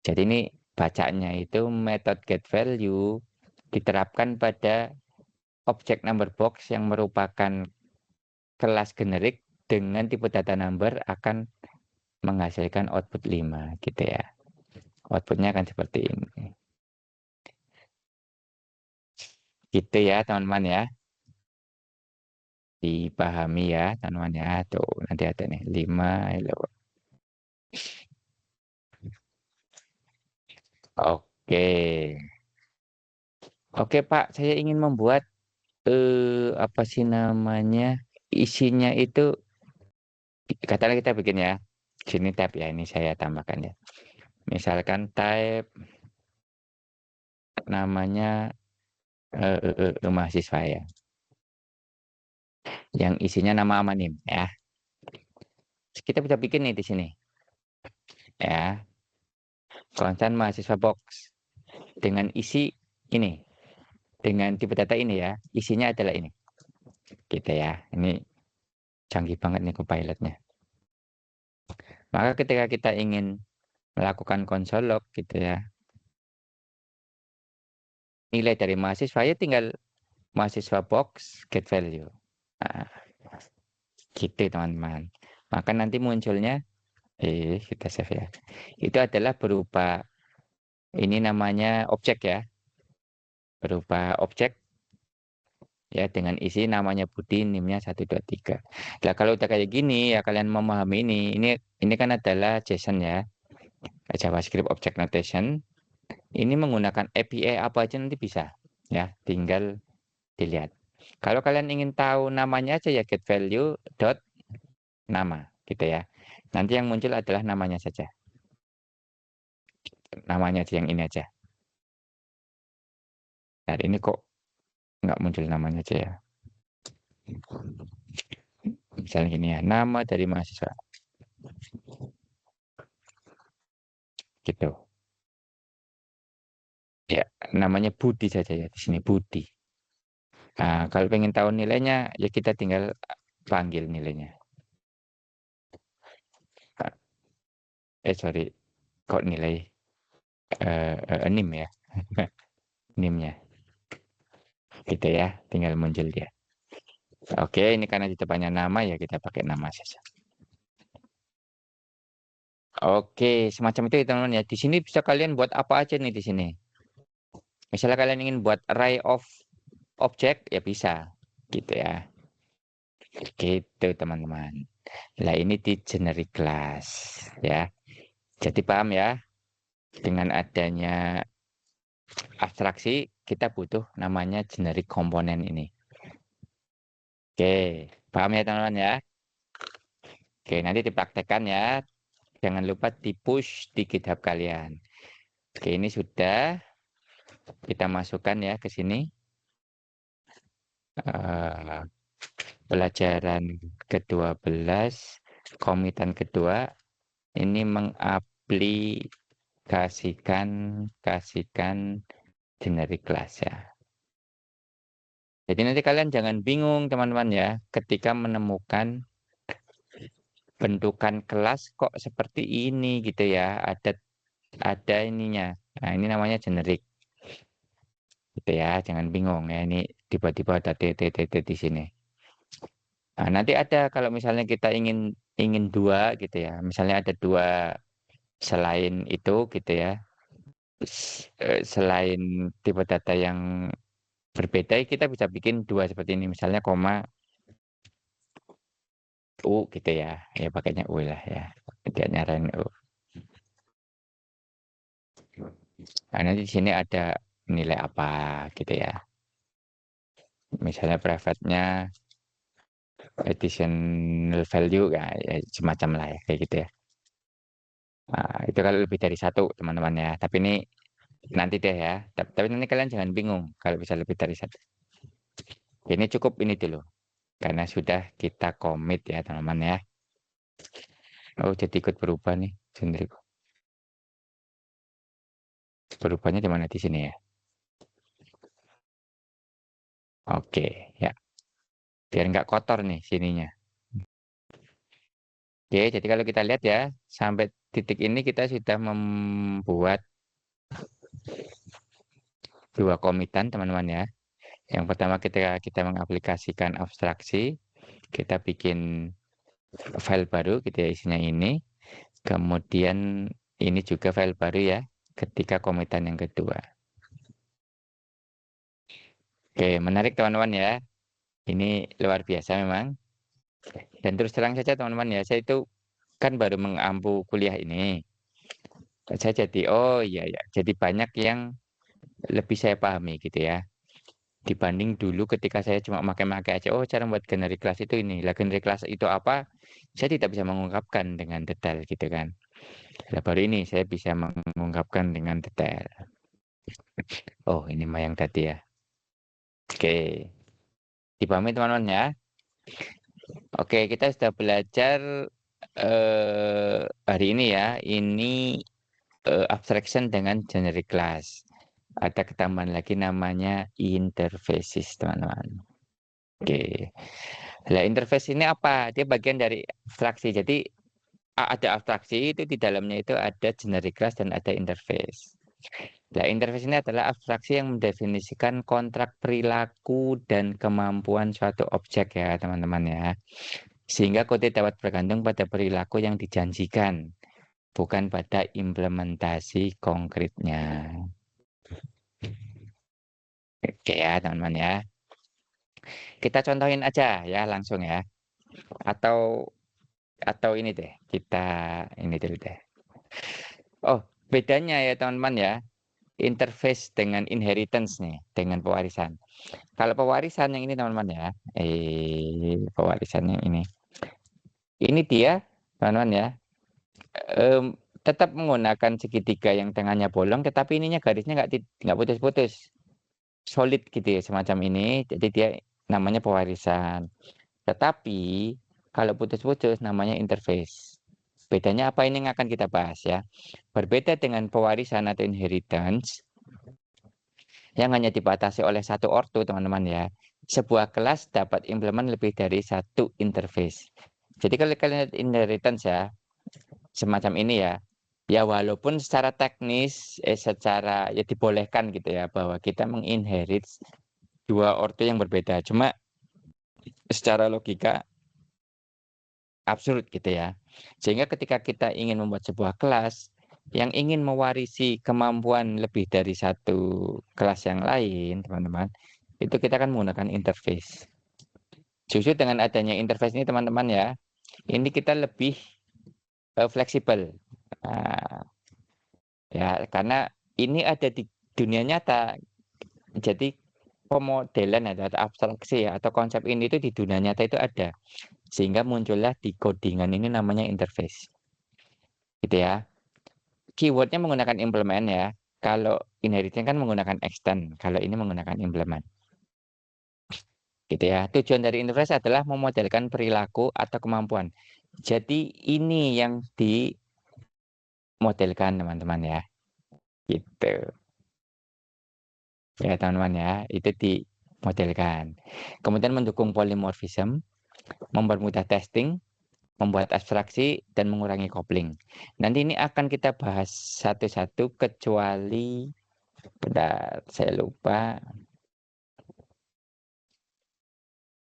Jadi ini bacanya itu method getValue diterapkan pada objek number box yang merupakan kelas generik dengan tipe data number akan menghasilkan output 5 gitu ya. Outputnya akan seperti ini. Gitu ya teman-teman ya. Dipahami ya teman-teman ya. Tuh nanti ada nih 5 hello. Oke. Oke Pak, saya ingin membuat apa sih namanya? Isinya itu katakanlah kita bikin ya. Sini tab ya, ini saya tambahkan ya. Misalkan type namanya mahasiswa ya. Yang isinya nama Amanim ya. Kita bisa bikin nih di sini. Ya, konsen mahasiswa box dengan isi ini. Dengan tipe data ini ya, isinya adalah ini. Gitu ya. Ini canggih banget nih Copilot-nya. Maka ketika kita ingin melakukan console log gitu ya. Nilai dari mahasiswa ya tinggal mahasiswa box get value. Nah, gitu teman-teman. Maka nanti munculnya kita save ya. Itu adalah berupa ini namanya objek ya. Berupa objek ya dengan isi namanya Budi NIM-nya 123. Nah, kalau udah kayak gini ya kalian memahami ini kan adalah JSON ya. JavaScript Object Notation. Ini menggunakan API apa aja nanti bisa ya, tinggal dilihat. Kalau kalian ingin tahu namanya aja ya get value dot nama gitu ya. Nanti yang muncul adalah namanya saja. Namanya aja yang ini aja. Nah, ini kok nggak muncul namanya aja ya. Misalnya gini ya, nama dari mahasiswa. Gitu. Ya, namanya Budi saja ya di sini Budi. Nah, kalau pengen tahu nilainya ya kita tinggal panggil nilainya. Ah, sorry, kok nilai NIM ya, NIM-nya. Gitu ya, tinggal muncul dia. Oke, ini karena di depannya nama ya kita pakai nama saja. Oke, semacam itu ya teman-teman ya. Di sini bisa kalian buat apa aja nih di sini. Misalnya kalian ingin buat array of object ya bisa, gitu ya. Gitu teman-teman. Nah ini di generic class ya. Jadi paham ya, dengan adanya abstraksi kita butuh namanya generic komponen ini. Oke, paham ya teman-teman ya. Oke, nanti dipraktekkan ya. Jangan lupa di-push di GitHub kalian. Oke, ini sudah kita masukkan ya ke sini. Eh, pelajaran ke-12, komitan kedua, ini kasihkan generic class ya. Jadi nanti kalian jangan bingung teman-teman ya, ketika menemukan bentukan kelas kok seperti ini gitu ya, ada ininya. Nah, ini namanya generic. Gitu ya, jangan bingung ya, ini tiba-tiba ada TTTT di sini. Nah, nanti ada kalau misalnya kita ingin ingin dua gitu ya, misalnya ada dua selain itu gitu ya, selain tipe data yang berbeda, kita bisa bikin dua seperti ini, misalnya koma U gitu ya, ya pakainya U lah ya, dia nyaranin U. Nah, nanti di sini ada nilai apa gitu ya, misalnya private-nya additional value ya semacam lah ya kayak gitu ya. Nah, itu kalau lebih dari satu teman-teman ya, tapi ini nanti deh ya. Tapi nanti kalian jangan bingung kalau bisa lebih dari satu. Ini cukup ini dulu. Karena sudah kita komit ya teman-teman ya. Oh jadi ikut berubah nih sendiri. Berubahnya di mana di sini ya? Oke ya. Biar nggak kotor nih sininya. Oke jadi kalau kita lihat ya. Sampai titik ini kita sudah membuat dua komitan teman-teman ya. Yang pertama kita mengaplikasikan abstraksi. Kita bikin file baru gitu ya isinya ini. Kemudian ini juga file baru ya, ketika komitan yang kedua. Oke, menarik teman-teman ya. Ini luar biasa memang. Dan terus terang saja teman-teman ya, saya itu kan baru mengampu kuliah ini. Saya jadi, oh iya ya, jadi banyak yang lebih saya pahami gitu ya. Dibanding dulu ketika saya cuma pakai-pakai aja, oh cara buat generic class itu ini. Lah generic class itu apa? Saya tidak bisa mengungkapkan dengan detail gitu kan. Lah baru ini saya bisa mengungkapkan dengan detail. Oh, ini mah yang tadi ya. Oke, dipahami teman-teman ya. Oke, kita sudah belajar hari ini ya. Ini abstraction dengan generic class. Ada ketambahan lagi namanya interfaces, teman-teman. Oke. Nah, interface ini apa? Dia bagian dari abstraksi. Jadi ada abstraksi itu di dalamnya itu ada generic class dan ada interface. Nah, interface ini adalah abstraksi yang mendefinisikan kontrak perilaku dan kemampuan suatu objek ya, teman-teman ya. Sehingga kode dapat bergantung pada perilaku yang dijanjikan, bukan pada implementasi konkretnya. Oke ya, teman-teman ya. Kita contohin aja ya langsung ya. Atau ini deh, kita ini dulu deh. Oh, bedanya ya teman-teman ya. Interface dengan inheritance nih, dengan pewarisan. Kalau pewarisan yang ini teman-teman ya. Pewarisan yang ini. Ini dia, teman-teman ya. tetap menggunakan segitiga yang tengahnya bolong, tetapi ininya garisnya nggak putus-putus, solid gitu ya, semacam ini. Jadi dia namanya pewarisan. Tetapi kalau putus-putus namanya interface. Bedanya apa ini yang akan kita bahas ya. Berbeda dengan pewarisan atau inheritance yang hanya dibatasi oleh satu ortu, teman-teman ya. Sebuah kelas dapat implement lebih dari satu interface. Jadi kalau kalian lihat inheritance ya, semacam ini ya. Ya walaupun secara teknis, secara ya dibolehkan gitu ya, bahwa kita menginherit dua ortu yang berbeda. Cuma secara logika absurd gitu ya. Sehingga ketika kita ingin membuat sebuah kelas yang ingin mewarisi kemampuan lebih dari satu kelas yang lain, teman-teman, itu kita akan menggunakan interface. Justru dengan adanya interface ini, teman-teman ya, ini kita lebih fleksibel. Nah, ya, karena ini ada di dunia nyata. Jadi pemodelan atau abstraksi ya, atau konsep ini itu di dunia nyata itu ada. Sehingga muncullah di codingan ini namanya interface. Gitu ya. Keywordnya menggunakan implement ya. Kalau inheritance kan menggunakan extend. Kalau ini menggunakan implement. Gitu ya. Tujuan dari interface adalah memodelkan perilaku atau kemampuan. Jadi ini yang dimodelkan teman-teman ya. Gitu. Ya teman-teman ya. Itu dimodelkan. Kemudian mendukung polymorphism. Mempermudah testing. Membuat abstraksi dan mengurangi coupling. Nanti ini akan kita bahas satu-satu kecuali bentar, saya lupa.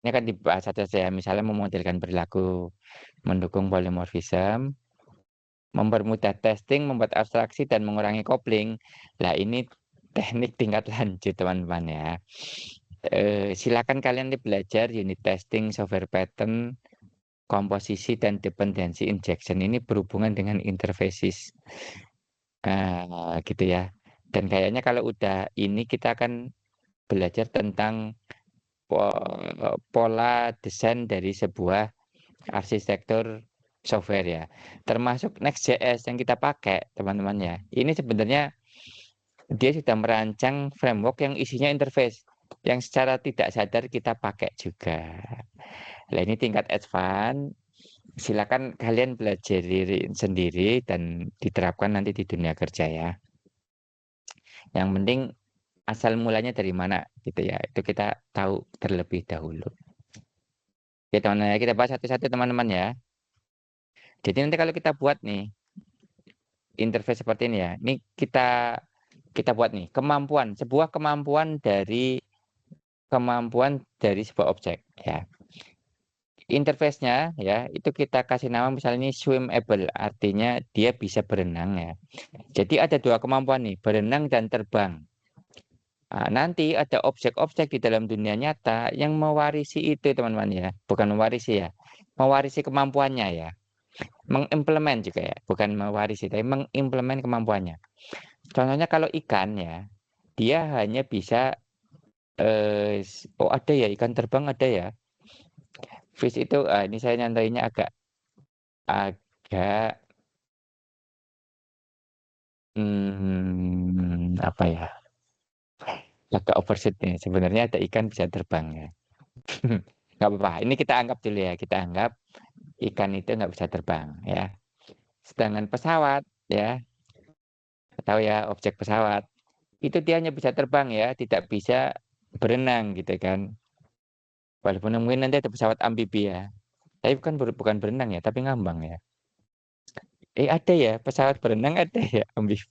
Ini akan dibahas satu saja, misalnya memodelkan perilaku, mendukung polymorphism, mempermudah testing, membuat abstraksi dan mengurangi coupling. Nah, ini teknik tingkat lanjut, teman-teman ya. Silakan kalian belajar unit testing, software pattern, komposisi dan dependency injection ini berhubungan dengan interfaces. Gitu ya. Dan kayaknya kalau udah ini kita akan belajar tentang pola desain dari sebuah arsitektur software ya. Termasuk Next.js yang kita pakai, teman-teman ya. Ini sebenarnya dia sudah merancang framework yang isinya interface yang secara tidak sadar kita pakai juga. Nah, ini tingkat advance. Silakan kalian belajar sendiri dan diterapkan nanti di dunia kerja ya. Yang penting asal mulanya dari mana gitu ya. Itu kita tahu terlebih dahulu. Ya teman-teman ya, kita bahas satu-satu teman-teman ya. Jadi nanti kalau kita buat nih interface seperti ini ya. Ini kita buat nih sebuah kemampuan dari sebuah objek ya. Interface-nya ya, itu kita kasih nama misalnya ini swimable, artinya dia bisa berenang ya. Jadi ada dua kemampuan nih, berenang dan terbang. Nah, nanti ada objek-objek di dalam dunia nyata yang mewarisi itu teman-teman ya. Bukan mewarisi ya, mewarisi kemampuannya ya. Mengimplement juga ya, bukan mewarisi, tapi mengimplement kemampuannya. Contohnya kalau ikan ya, dia hanya bisa, oh ada ya ikan terbang ada ya. Fish itu, ini saya nyantainya agak, apa ya, agak overshoot nih. Sebenarnya ada ikan bisa terbang ya. Nggak apa-apa, ini kita anggap dulu ya, kita anggap ikan itu nggak bisa terbang ya. Sedangkan pesawat ya, tahu ya objek pesawat, itu dia hanya bisa terbang ya, tidak bisa berenang gitu kan. Walaupun mungkin nanti ada pesawat amfibi ya, tapi bukan berenang ya, tapi ngambang ya. Ada ya, pesawat berenang ada ya, amfibi.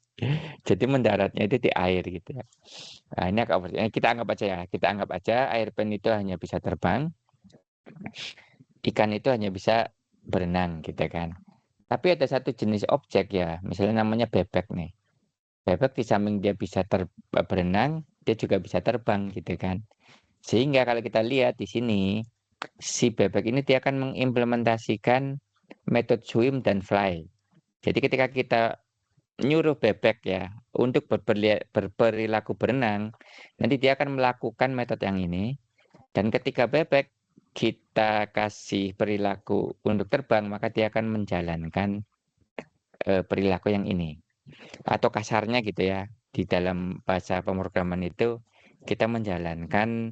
Jadi mendaratnya itu di air gitu ya. Nah, ini kita anggap aja ya, kita anggap aja airplane itu hanya bisa terbang, ikan itu hanya bisa berenang gitu kan. Tapi ada satu jenis objek ya, misalnya namanya bebek nih. Bebek di samping dia bisa berenang, dia juga bisa terbang gitu kan. Sehingga kalau kita lihat di sini, si bebek ini dia akan mengimplementasikan metode swim dan fly. Jadi ketika kita nyuruh bebek ya untuk berperilaku berenang, nanti dia akan melakukan metode yang ini. Dan ketika bebek kita kasih perilaku untuk terbang, maka dia akan menjalankan perilaku yang ini. Atau kasarnya gitu ya, di dalam bahasa pemrograman itu kita menjalankan,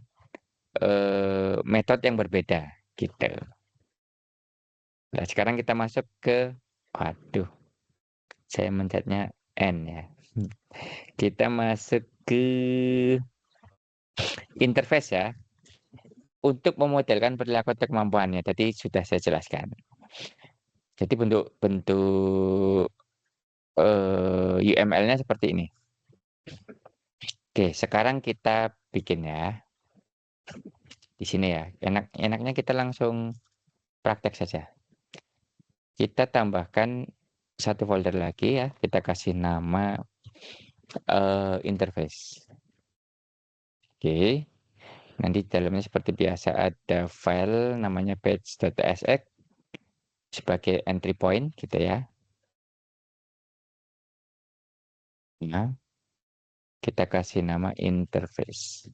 metode yang berbeda, gitu. Nah, sekarang kita masuk ke waduh, saya mencetnya N ya. Kita masuk ke interface ya, untuk memodelkan perilaku atau kemampuannya. Tadi sudah saya jelaskan. Jadi bentuk-bentuk, UML-nya seperti ini. Oke, sekarang kita bikin ya, di sini ya. Enaknya kita langsung praktek saja. Kita tambahkan satu folder lagi ya, kita kasih nama, interface. Oke, nanti di dalamnya seperti biasa ada file namanya page.tsx sebagai entry point gitu ya. Nah, kita kasih nama interface.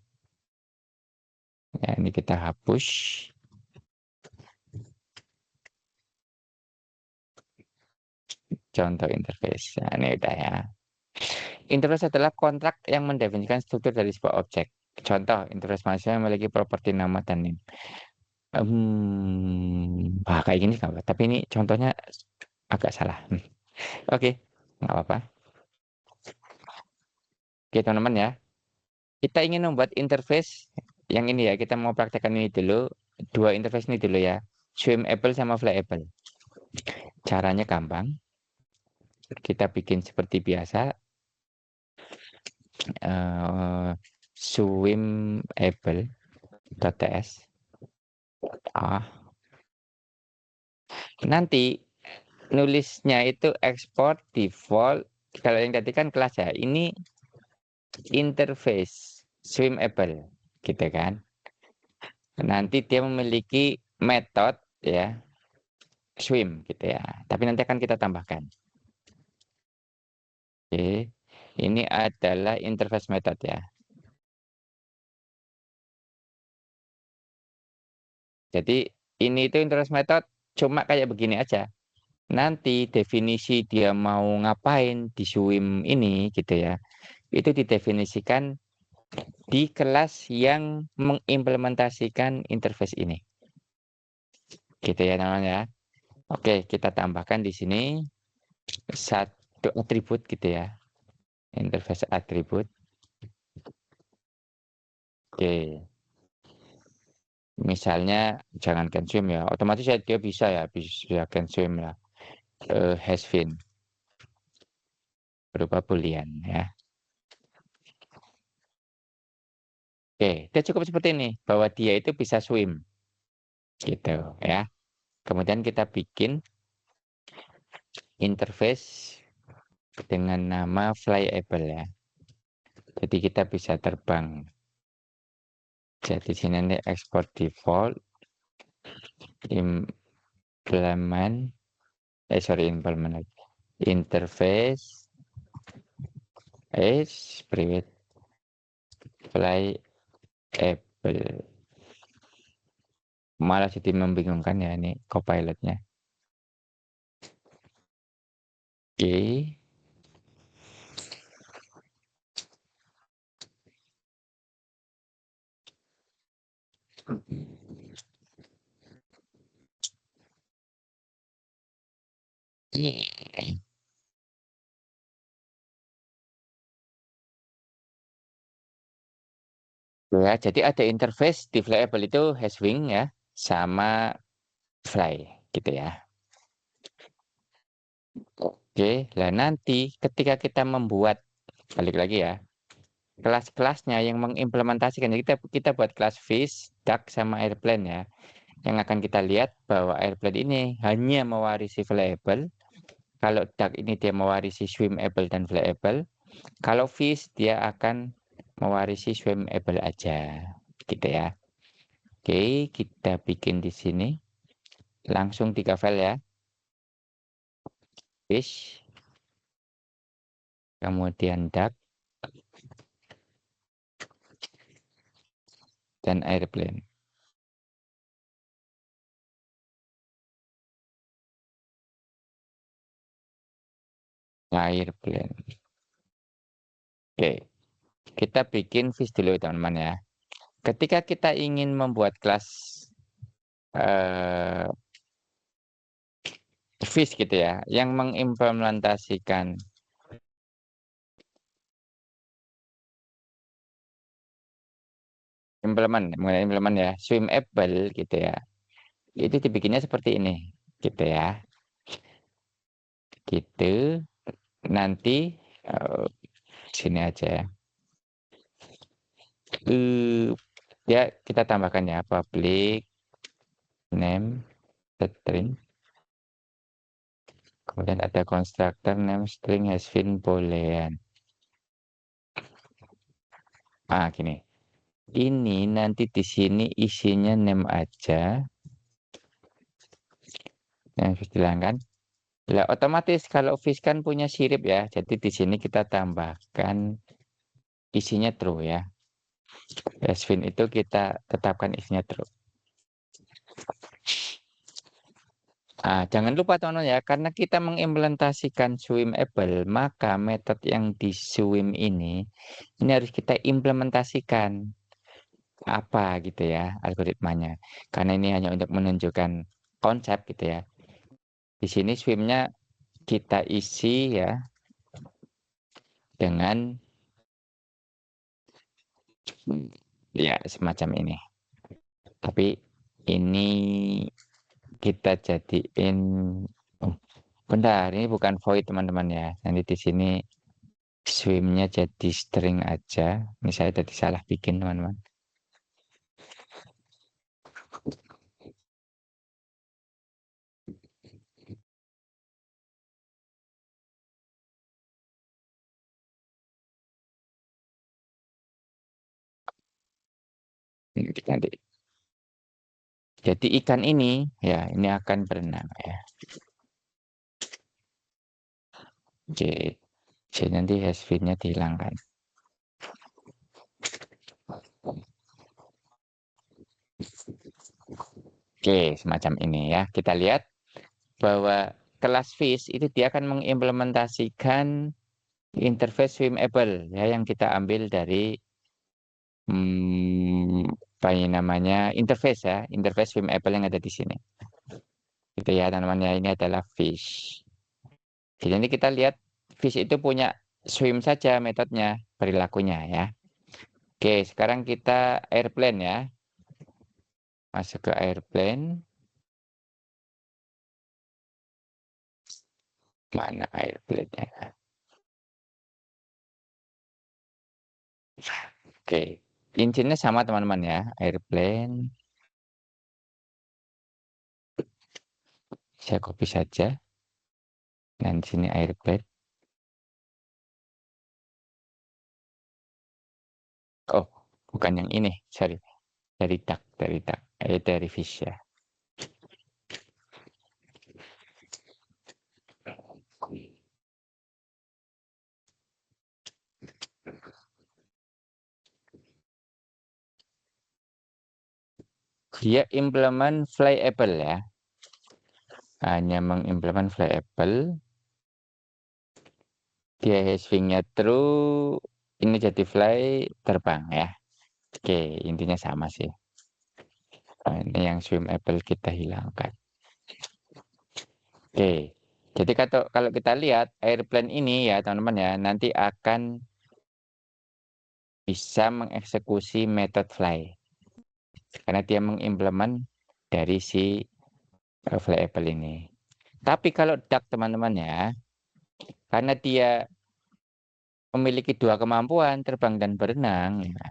Ya, ini kita hapus. Contoh interface. Nah, ini udah ya. Interface adalah kontrak yang mendefinisikan struktur dari sebuah objek. Contoh, interface manusia memiliki properti nama dan name. Wah, kayak gini nggak apa, tapi ini contohnya agak salah. Oke, nggak apa-apa. Oke, teman-teman ya. Kita ingin membuat interface yang ini ya. Kita mau praktekkan ini dulu. Dua interface ini dulu ya. Swimmable sama flyable. Caranya gampang. Kita bikin seperti biasa. Swimmable.ts. Nanti nulisnya itu export default. Kalau yang tadi kan kelas ya. Ini interface swimmable, gitu kan. Nanti dia memiliki metode ya, swim gitu ya. Tapi nanti akan kita tambahkan. Oke. Ini adalah interface method ya. Jadi ini itu interface method cuma kayak begini aja. Nanti definisi dia mau ngapain di swim ini gitu ya. Itu didefinisikan di kelas yang mengimplementasikan interface ini. Gitu ya namanya. Oke, kita tambahkan di sini satu atribut gitu ya. Interface atribut. Oke. Misalnya jangan consume ya. Otomatis ya dia bisa ya, bisa consume lah. Has been berupa boolean ya. Oke, dia cukup seperti ini bahwa dia itu bisa swim gitu ya. Kemudian kita bikin interface dengan nama flyable ya. Jadi kita bisa terbang. Jadi sini nanti export default implement implement interface is private flyable. Malah jadi membingungkan ya ini copilotnya. Oke. Ya, jadi ada interface di flyable itu has wing ya, sama fly gitu ya. Oke, lah nanti ketika kita membuat balik lagi ya, kelas-kelasnya yang mengimplementasikan jadi kita buat kelas fish, duck sama airplane ya. Yang akan kita lihat bahwa airplane ini hanya mewarisi flyable. Kalau duck ini dia mewarisi swimmable dan flyable. Kalau fish dia akan mewarisi swimmable aja, gitu ya. Oke, kita bikin di sini. Langsung 3 file ya. Fish, kemudian duck, dan airplane. Airplane. Oke, kita bikin fish dulu teman-teman ya. Ketika kita ingin membuat kelas eh, fish gitu ya, yang mengimplementasikan mengenai implement ya, swimable gitu ya. Itu dibikinnya seperti ini, gitu ya. Gitu. Nanti sini aja ya. Eh, ya kita tambahkan ya public name string. Kemudian ada constructor name string has been boolean. Ah, gini. Ini nanti di sini isinya name aja. Yang harus dihilangkan. Lah otomatis kalau fish kan punya sirip ya. Jadi di sini kita tambahkan isinya true ya. Hasbin itu kita tetapkan isinya true. Jangan lupa teman-teman ya, karena kita mengimplementasikan swimable, maka metode yang di swim ini harus kita implementasikan apa gitu ya algoritmanya. Karena ini hanya untuk menunjukkan konsep gitu ya. Di sini swimnya kita isi ya dengan ya semacam ini. Tapi ini kita jadiin oh, bentar, ini bukan void teman-teman ya. Nanti di sini swimnya jadi string aja. Ini saya tadi salah bikin teman-teman. Nanti. Jadi ikan ini ya ini akan berenang ya. Oke. Jadi nanti hasbinnya dihilangkan. Oke, semacam ini ya. Kita lihat bahwa kelas fish itu dia akan mengimplementasikan interface swimable ya yang kita ambil dari apa ini namanya interface ya, interface swimable yang ada di sini. Gitu ya teman-teman ya, ini adalah fish. Jadi nanti kita lihat fish itu punya swim saja metodenya, perilakunya ya. Oke, sekarang kita airplane ya. Masuk ke airplane. Mana airplane-nya? Oke, intinya sama teman-teman ya, airplane. Saya copy saja. Dan di sini airplane. Oh, bukan yang ini, sorry. Dari duck, dari fish ya. Dia implement flyable ya. Hanya mengimplement flyable. Dia haswingnya true. Ini jadi fly terbang ya. Oke, intinya sama sih. Nah, ini yang swimable kita hilangkan. Oke, jadi kalau kita lihat airplane ini ya teman-teman ya, nanti akan bisa mengeksekusi metode fly. Karena dia mengimplement dari si flyable ini. Tapi kalau duck teman-teman ya, karena dia memiliki dua kemampuan, terbang dan berenang, ya,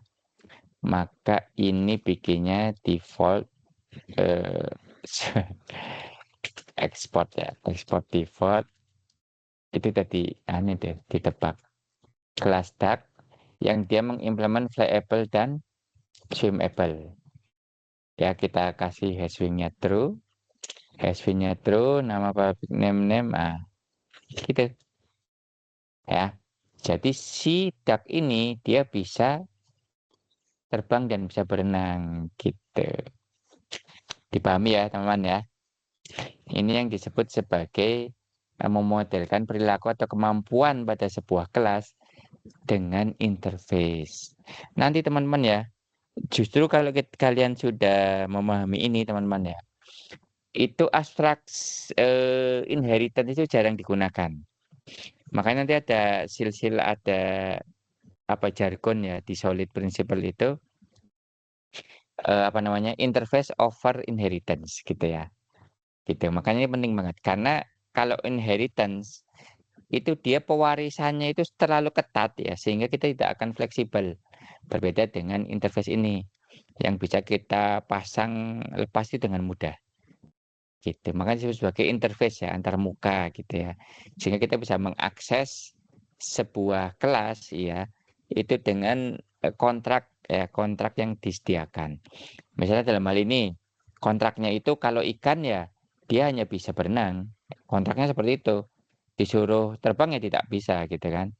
maka ini bikinnya default eh, export ya, export default itu tadi aneh deh ditebak kelas duck yang dia mengimplement flyable dan swimable. Ya kita kasih hashwingnya true, nama public name gitu ya. Jadi si duck ini dia bisa terbang dan bisa berenang gitu. Dipahami ya teman-teman ya. Ini yang disebut sebagai memodelkan perilaku atau kemampuan pada sebuah kelas dengan interface. Nanti teman-teman ya, justru kalau kalian sudah memahami ini teman-teman ya, itu abstrak inheritance itu jarang digunakan. Makanya nanti ada silsilah, ada apa jargon ya di solid principle itu apa namanya interface over inheritance gitu ya. Gitu. Makanya ini penting banget karena kalau inheritance itu dia pewarisannya itu terlalu ketat ya sehingga kita tidak akan fleksibel. Berbeda dengan interface ini yang bisa kita pasang lepas itu dengan mudah. Gitu. Makanya disebut sebagai interface ya antar muka gitu ya. Sehingga kita bisa mengakses sebuah kelas ya itu dengan kontrak ya, kontrak yang disediakan. Misalnya dalam hal ini kontraknya itu kalau ikan ya dia hanya bisa berenang. Kontraknya seperti itu. Disuruh terbang ya tidak bisa gitu kan.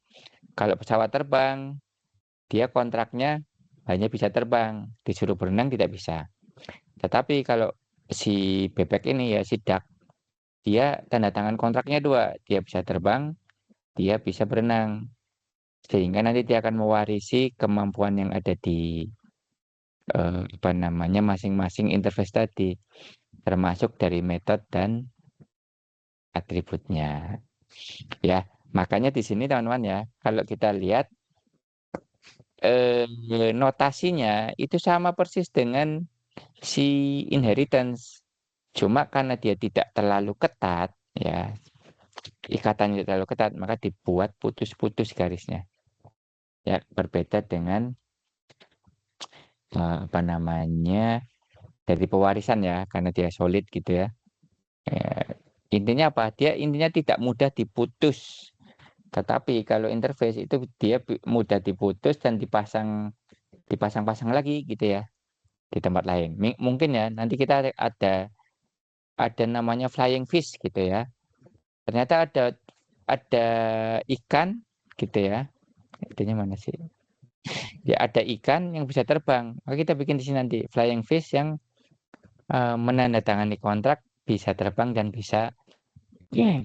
Kalau pesawat terbang dia kontraknya hanya bisa terbang, disuruh berenang tidak bisa. Tetapi kalau si bebek ini ya si duck, dia tanda tangan kontraknya dua, dia bisa terbang, dia bisa berenang. Sehingga nanti dia akan mewarisi kemampuan yang ada di apa namanya masing-masing interface tadi, termasuk dari metode dan atributnya. Ya, makanya di sini teman-teman ya, kalau kita lihat notasinya itu sama persis dengan si inheritance. Cuma karena dia tidak terlalu ketat, ya ikatannya tidak terlalu ketat, maka dibuat putus-putus garisnya. Ya, berbeda dengan apa namanya dari pewarisan ya, karena dia solid gitu ya. Intinya apa? Dia intinya tidak mudah diputus. Tetapi kalau interface itu dia mudah diputus dan dipasang-pasang lagi gitu ya di tempat lain. Mungkin ya nanti kita ada namanya flying fish gitu ya. Ternyata ada ikan gitu ya. Itunya mana sih? Ya ada ikan yang bisa terbang. Maka kita bikin di sini nanti flying fish yang menandatangani kontrak bisa terbang dan bisa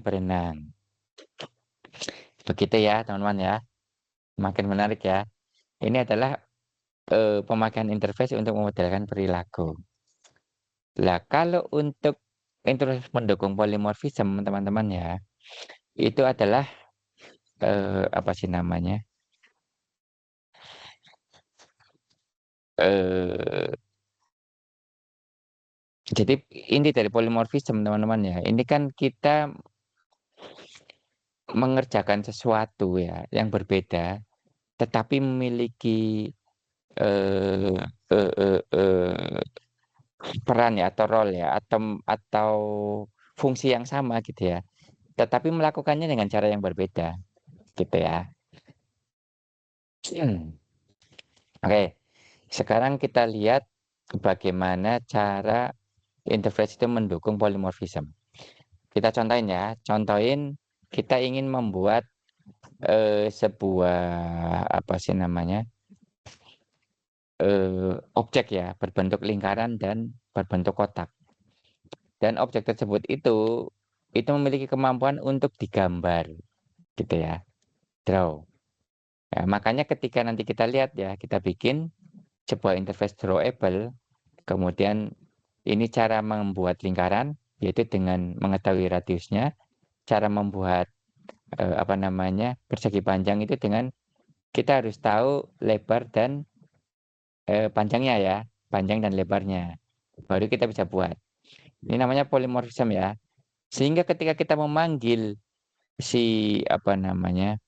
berenang. Begitu ya teman-teman ya. Makin menarik ya. Ini adalah pemakaian interface untuk memodelkan perilaku. Lah kalau untuk interface mendukung polimorfisme teman-teman ya, itu adalah apa sih namanya? Eh jadi inti dari polimorfisme teman-teman ya. Ini kan kita mengerjakan sesuatu ya yang berbeda, tetapi memiliki eh, eh, eh, eh, peran ya atau role ya atau fungsi yang sama gitu ya. Tetapi melakukannya dengan cara yang berbeda gitu ya. Oke, sekarang kita lihat bagaimana cara interface itu mendukung polymorphism. Kita contohin ya, contohin kita ingin membuat sebuah apa sih namanya objek ya berbentuk lingkaran dan berbentuk kotak. Dan objek tersebut itu memiliki kemampuan untuk digambar, gitu ya, draw. Ya, makanya ketika nanti kita lihat ya, kita bikin sebuah interface drawable, kemudian ini cara membuat lingkaran, yaitu dengan mengetahui radiusnya, cara membuat apa namanya persegi panjang itu dengan kita harus tahu lebar dan panjangnya ya, panjang dan lebarnya. Baru kita bisa buat. Ini namanya polymorphism ya. Sehingga ketika kita memanggil si apa namanya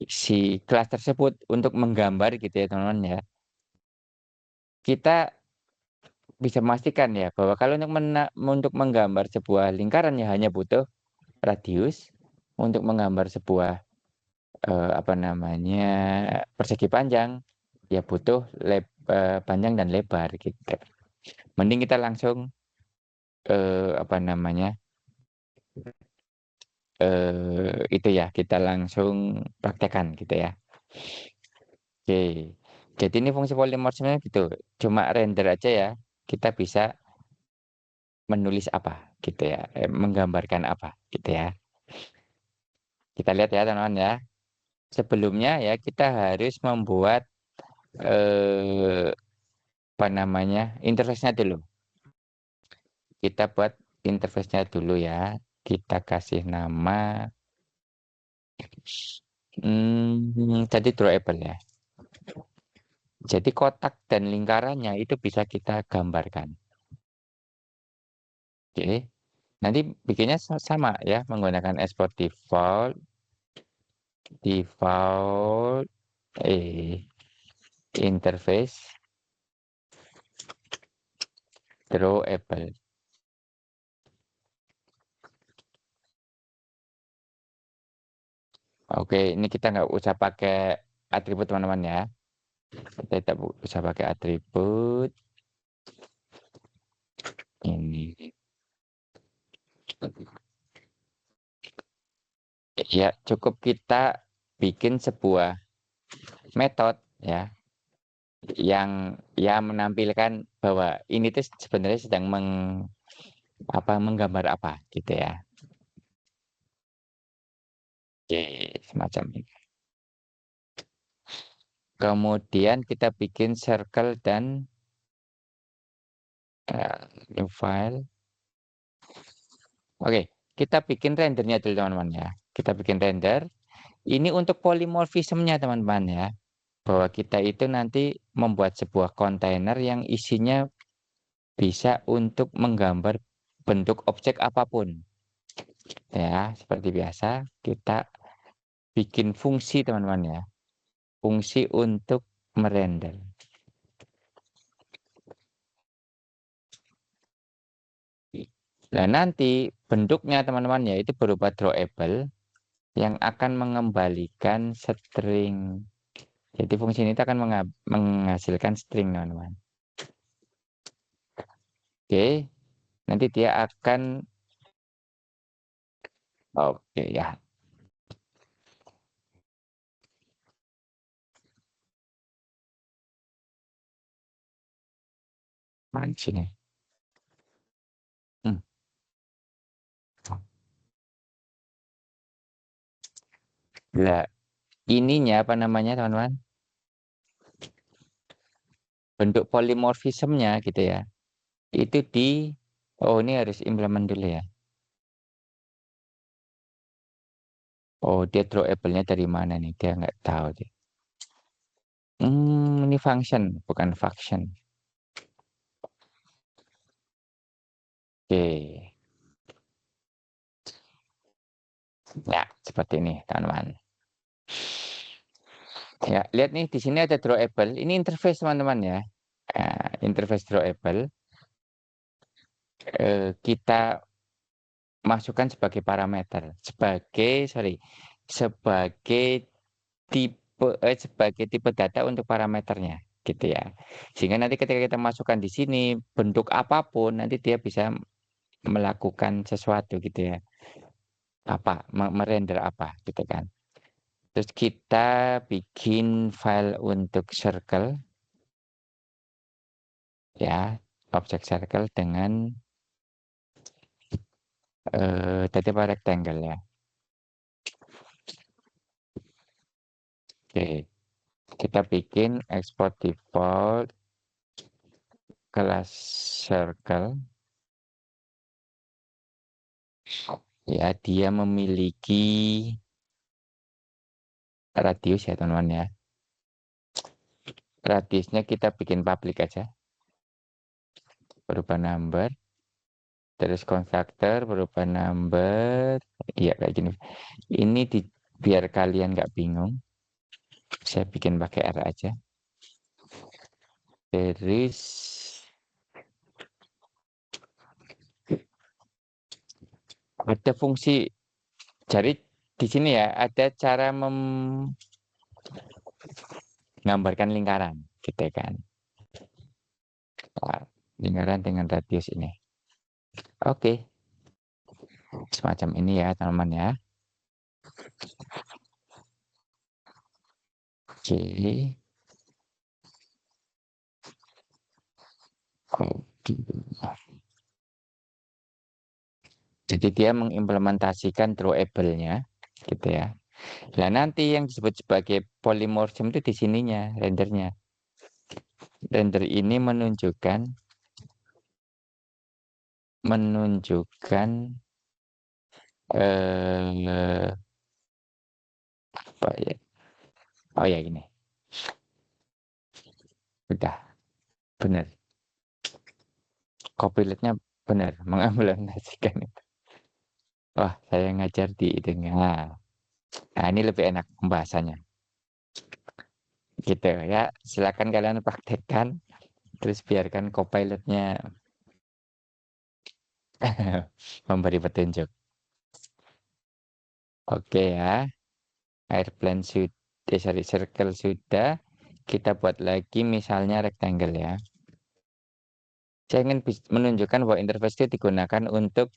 si kelas tersebut untuk menggambar gitu ya teman-teman ya. Kita bisa memastikan ya bahwa kalau untuk menggambar sebuah lingkaran ya hanya butuh radius, untuk menggambar sebuah apa namanya persegi panjang ya butuh panjang dan lebar gitu. Mending kita langsung apa namanya itu ya kita langsung praktekkan gitu ya. Oke. Jadi ini fungsi polimorfisme gitu. Cuma render aja ya. Kita bisa menulis apa gitu ya, menggambarkan apa gitu ya. Kita lihat ya teman-teman ya. Sebelumnya ya kita harus membuat apa namanya, interface-nya dulu. Kita buat interface-nya dulu ya. Kita kasih nama jadi drawable ya. Jadi kotak dan lingkarannya itu bisa kita gambarkan. Oke. Nanti bikinnya sama ya, menggunakan export default interface drawable. Oke, ini kita nggak usah pakai atribut teman-teman ya. Kita tidak usah pakai atribut ini. Ya, cukup kita bikin sebuah metode ya yang ya menampilkan bahwa ini tuh sebenarnya sedang menggambar apa gitu ya. Oke, semacam ini. Kemudian kita bikin circle dan new file. Oke, kita bikin rendernya dulu teman-teman ya. Kita bikin render. Ini untuk polymorphism-nya teman-teman ya. Bahwa kita itu nanti membuat sebuah kontainer yang isinya bisa untuk menggambar bentuk objek apapun. Ya, seperti biasa kita bikin fungsi teman-teman ya. Fungsi untuk merender. Nah, nanti bentuknya teman-teman ya itu berupa drawable yang akan mengembalikan string. Jadi fungsi ini akan menghasilkan string teman-teman. Oke, nanti dia akan oke ya. Mancing. Hmm. Lah, ininya apa namanya teman-teman? Bentuk polymorphismnya gitu ya. Itu oh ini harus implement dulu ya. Oh dia drawable-nya dari mana nih? Dia nggak tahu deh. Ini function bukan function. Oke. Ya, seperti ini teman-teman. Ya, lihat nih di sini ada drawable. Ini interface teman-teman ya. Nah, interface drawable kita masukkan sebagai parameter, sebagai sebagai tipe data untuk parameternya, gitu ya. Sehingga nanti ketika kita masukkan di sini bentuk apapun, nanti dia bisa melakukan sesuatu gitu ya. Merender apa gitu kan. Terus kita bikin file untuk circle ya, objek circle dengan tadi apa rectangle ya. Oke, kita bikin export default kelas circle ya, dia memiliki radius ya teman-teman ya. Radiusnya kita bikin public aja, berupa number, terus konstruktor berupa number, iya kayak gini. Ini biar kalian nggak bingung, saya bikin pakai R aja. Terus ada fungsi, jadi di sini ya ada cara menggambarkan lingkaran, gitu kan. Nah, lingkaran dengan radius ini. Oke, semacam ini ya teman-teman ya. Oke. Oke. Jadi dia mengimplementasikan drawable-nya, gitu ya. Nah, nanti yang disebut sebagai polymorphism itu di sininya, rendernya. Render ini menunjukkan eh apa ya? Oh ya gini. Udah benar. Copilot-nya benar mengimplementasikan itu. Wah, saya ngajar di dengar. Nah, ini lebih enak pembahasannya. Gitu ya. Silakan kalian praktekkan terus biarkan Copilot-nya memberi petunjuk. Oke ya. Airplane sudah, sorry, circle sudah. Kita buat lagi misalnya rectangle ya. Saya ingin menunjukkan bahwa interface itu digunakan untuk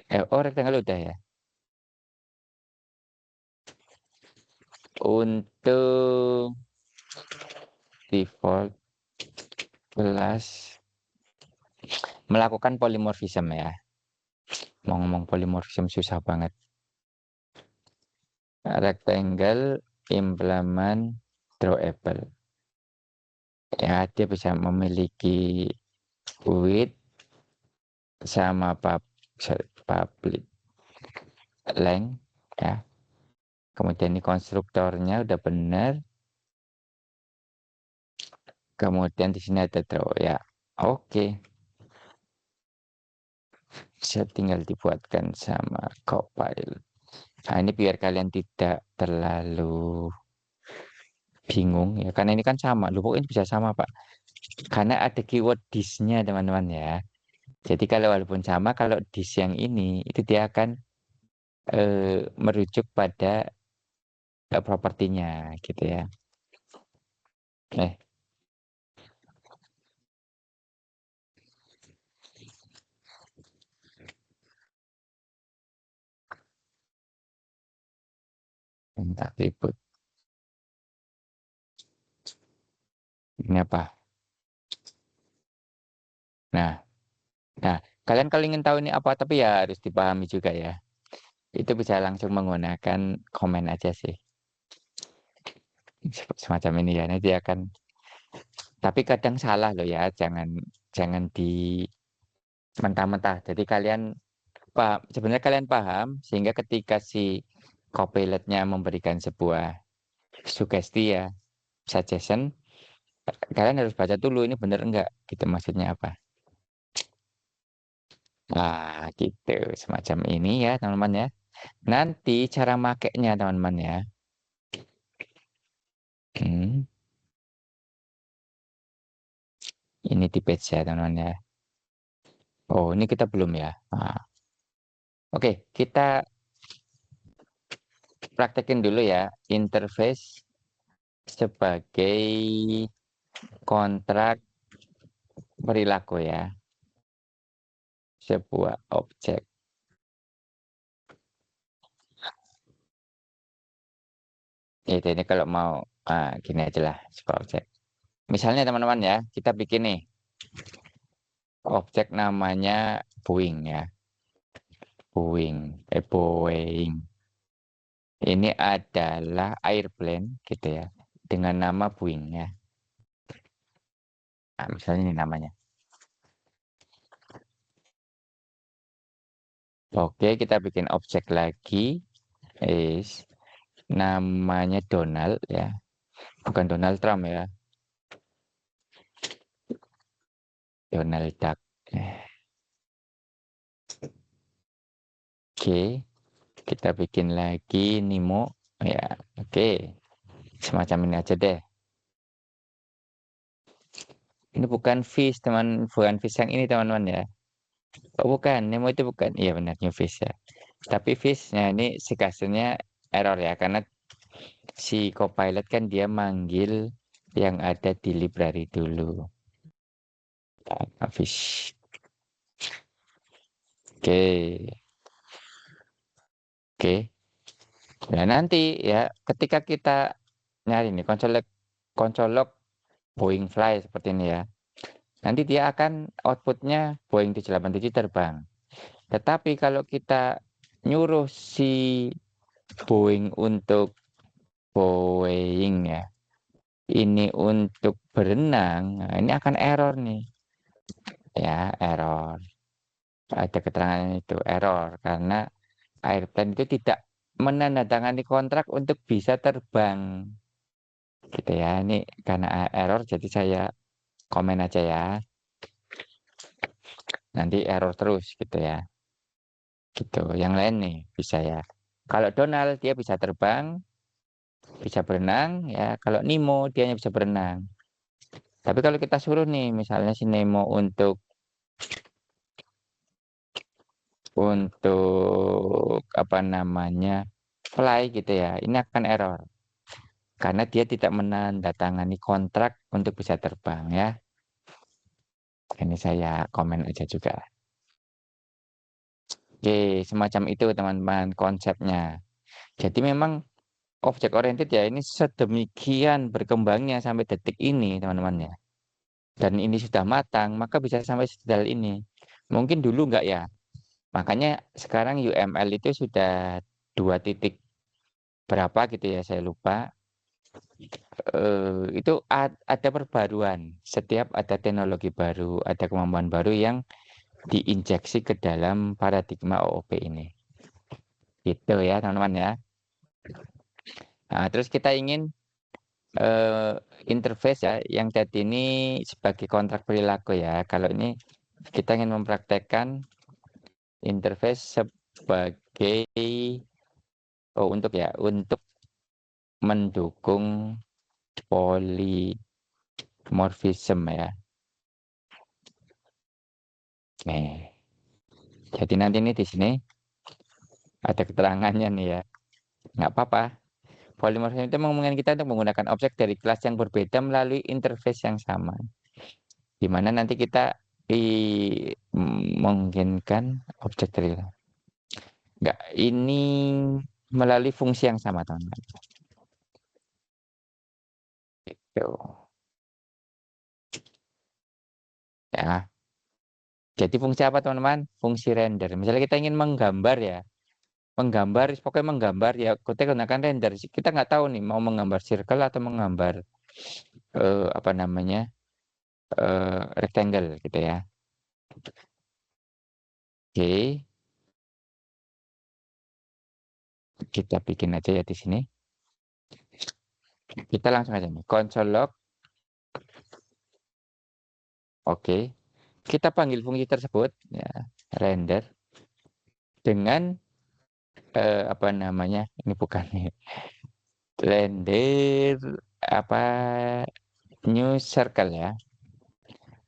oh rectangle udah ya. Untuk default kelas melakukan polymorphism ya. Mau ngomong polymorphism susah banget. Rectangle implement drawable. Ya, dia bisa memiliki width sama public length ya. Kemudian ini konstruktornya udah benar. Kemudian di sini ada draw ya. Oke. Bisa tinggal dibuatkan sama Copilot. Nah, ini biar kalian tidak terlalu bingung ya. Karena ini kan sama. Lu pokoknya bisa sama, Pak. Karena ada keyword this-nya, teman-teman ya. Jadi kalau walaupun sama, kalau this yang ini, itu dia akan merujuk pada propertinya gitu ya. Eh, atribut. Ini apa? Nah, nah, kalian kalau ingin tahu ini apa, tapi ya harus dipahami juga ya. Itu bisa langsung menggunakan komen aja sih. Semacam ini ya. Nanti akan, tapi kadang salah loh ya. Jangan jangan di mentah-mentah. Jadi kalian sebenarnya kalian paham sehingga ketika si copilot-nya memberikan sebuah sugesti ya, suggestion, kalian harus baca dulu ini bener enggak gitu maksudnya apa. Nah, gitu semacam ini ya teman-teman ya. Nanti cara makainya teman-teman ya. Hmm, ini di page ya teman-teman ya. Oh, ini kita belum ya. Nah, oke, kita praktekin dulu ya interface sebagai kontrak perilaku ya. Sebuah objek. Ini kalau mau gini aja lah sebuah objek. Misalnya teman-teman ya, kita bikin nih objek namanya Boeing ya. Boeing. Ini adalah airplane gitu ya. Dengan nama Boeing ya. Nah, misalnya ini namanya. Oke, kita bikin objek lagi. Is namanya Donald ya. Bukan Donald Trump ya. Donald Duck. Oke, kita bikin lagi Nemo. Ya, oke. Semacam ini aja deh. Ini bukan fish, bukan fish yang ini, teman-teman ya. Oh, bukan. Nemo itu bukan. Iya, benar, new fish ya. Tapi fish-nya ini si customer-nya error ya, karena si Copilot kan dia manggil yang ada di library dulu. Fish. Oke. Oke. Nah, nanti ya ketika kita nyari nih konsolok Boeing Fly seperti ini ya. Nanti dia akan outputnya Boeing 787 terbang. Tetapi kalau kita nyuruh si Boeing ya, ini untuk berenang, nah ini akan error nih. Ya, error. Ada keterangan itu error karena airplane itu tidak menandatangani kontrak untuk bisa terbang. Gitu ya. Ini karena error jadi saya komen aja ya. Nanti error terus gitu ya. Gitu. Yang lain nih bisa ya. Kalau Donald dia bisa terbang, bisa berenang ya. Kalau Nemo dia hanya bisa berenang. Tapi kalau kita suruh nih misalnya si Nemo untuk apa namanya fly gitu ya, ini akan error karena dia tidak menandatangani kontrak untuk bisa terbang ya. Ini saya komen aja juga. Oke, semacam itu teman-teman konsepnya. Jadi memang object oriented ya ini sedemikian berkembangnya sampai detik ini teman-teman ya. Dan ini sudah matang, maka bisa sampai sedetail ini. Mungkin dulu enggak ya. Makanya sekarang UML itu sudah 2 titik berapa gitu ya, saya lupa. Itu ada perbaruan. Setiap ada teknologi baru, ada kemampuan baru yang diinjeksi ke dalam paradigma OOP ini. Gitu ya, teman-teman ya. Nah, terus kita ingin eh, interface ya, yang tadi ini sebagai kontrak perilaku ya. Kalau ini kita ingin mempraktekkan interface sebagai untuk mendukung polymorphism ya. Nih, jadi nanti ini di sini ada keterangannya nih ya. Nggak apa-apa. Polymorphism itu memungkinkan kita untuk menggunakan objek dari kelas yang berbeda melalui interface yang sama. Di mana nanti kita memungkinkan objek dari nggak ini melalui fungsi yang sama teman-teman. Gitu. Ya. Jadi fungsi apa teman-teman? Fungsi render. Misalnya kita ingin menggambar ya, pokoknya menggambar ya, kita gunakan render. Kita nggak tahu nih mau menggambar circle atau menggambar apa namanya rectangle gitu ya. Oke, kita bikin aja ya di sini. Kita langsung aja nih, console log. Oke, kita panggil fungsi tersebut ya, render dengan apa namanya? Ini bukan nih. Render apa new circle ya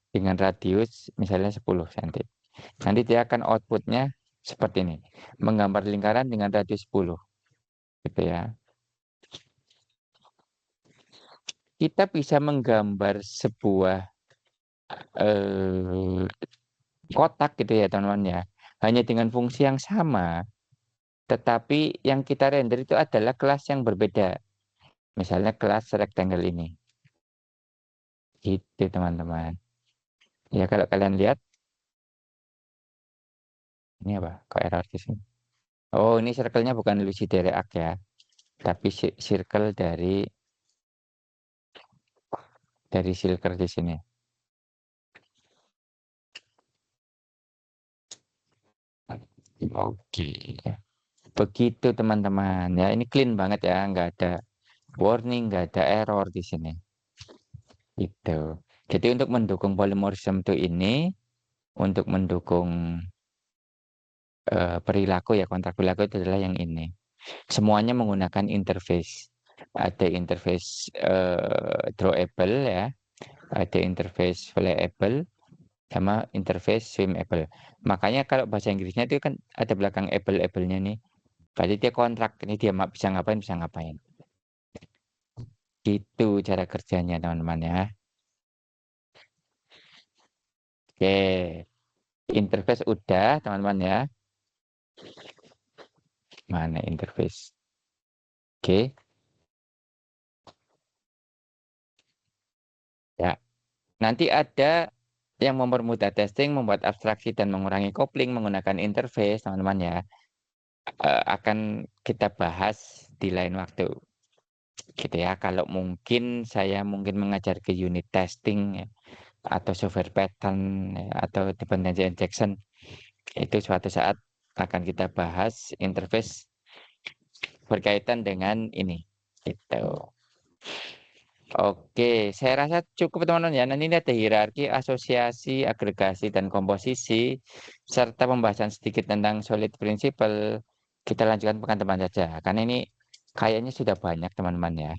dengan radius misalnya 10 cm. Nanti dia akan outputnya seperti ini. Menggambar lingkaran dengan radius 10 gitu ya. Kita bisa menggambar sebuah eh, kotak gitu ya teman-teman ya. Hanya dengan fungsi yang sama, tetapi yang kita render itu adalah kelas yang berbeda. Misalnya kelas rectangle ini. Gitu teman-teman. Ya kalau kalian lihat, ini apa? Kok error di sini? Oh ini circle-nya bukan Lucy Derac ya. Tapi circle dari silker di sini. Oke. Begitu teman-teman. Ya ini clean banget ya. Nggak ada warning, nggak ada error di sini. Itu. Jadi untuk mendukung polymorphism itu ini, untuk mendukung perilaku ya, kontrak perilaku itu adalah yang ini. Semuanya menggunakan interface. Ada interface drawable ya, ada interface flyable, sama interface swimable. Makanya kalau bahasa Inggrisnya itu kan ada belakang able-able-nya nih. Berarti dia kontrak, ini dia bisa ngapain, bisa ngapain. Gitu cara kerjanya teman-teman ya. Oke, interface udah teman-teman ya. Mana interface? Oke, ya. Nanti ada yang mempermudah testing, membuat abstraksi dan mengurangi kopling menggunakan interface, teman-teman ya, akan kita bahas di lain waktu. Gitu ya. Kalau mungkin saya mengajar ke unit testing ya, atau software pattern ya, atau dependency injection, itu suatu saat akan kita bahas interface berkaitan dengan ini. Gitu. Oke, saya rasa cukup teman-teman ya. Nanti ini ada hierarki, asosiasi, agregasi, dan komposisi, serta pembahasan sedikit tentang solid principle. Kita lanjutkan pekan depan saja, karena ini kayaknya sudah banyak teman-teman ya.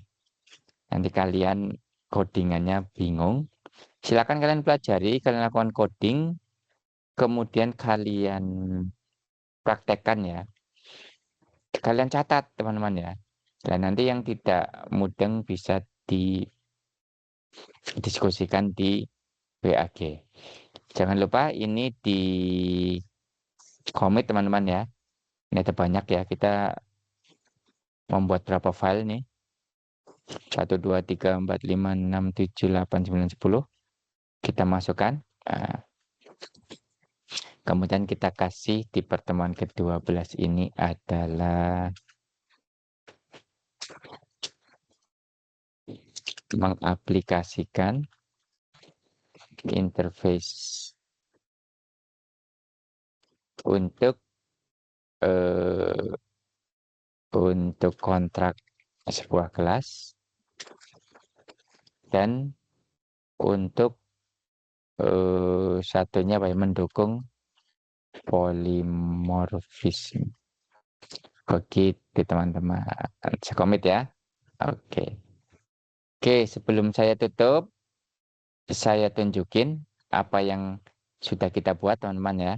Nanti kalian codingannya bingung. Silakan kalian pelajari, kalian lakukan coding, kemudian kalian praktekkan ya. Kalian catat teman-teman ya. Dan nanti yang tidak mudeng bisa didiskusikan di BAG. Jangan lupa ini di komit teman-teman ya. Ini ada banyak ya. Kita membuat berapa file nih? 1, 2, 3, 4, 5, 6, 7, 8, 9, 10. Kita masukkan. Nah, kemudian kita kasih di pertemuan ke-12 ini adalah mengaplikasikan interface untuk eh, untuk kontrak sebuah kelas dan untuk satunya apa ya, mendukung polimorfisme. Begitu teman-teman. Saya komit ya. Oke. Oke, sebelum saya tutup, saya tunjukin apa yang sudah kita buat teman-teman ya.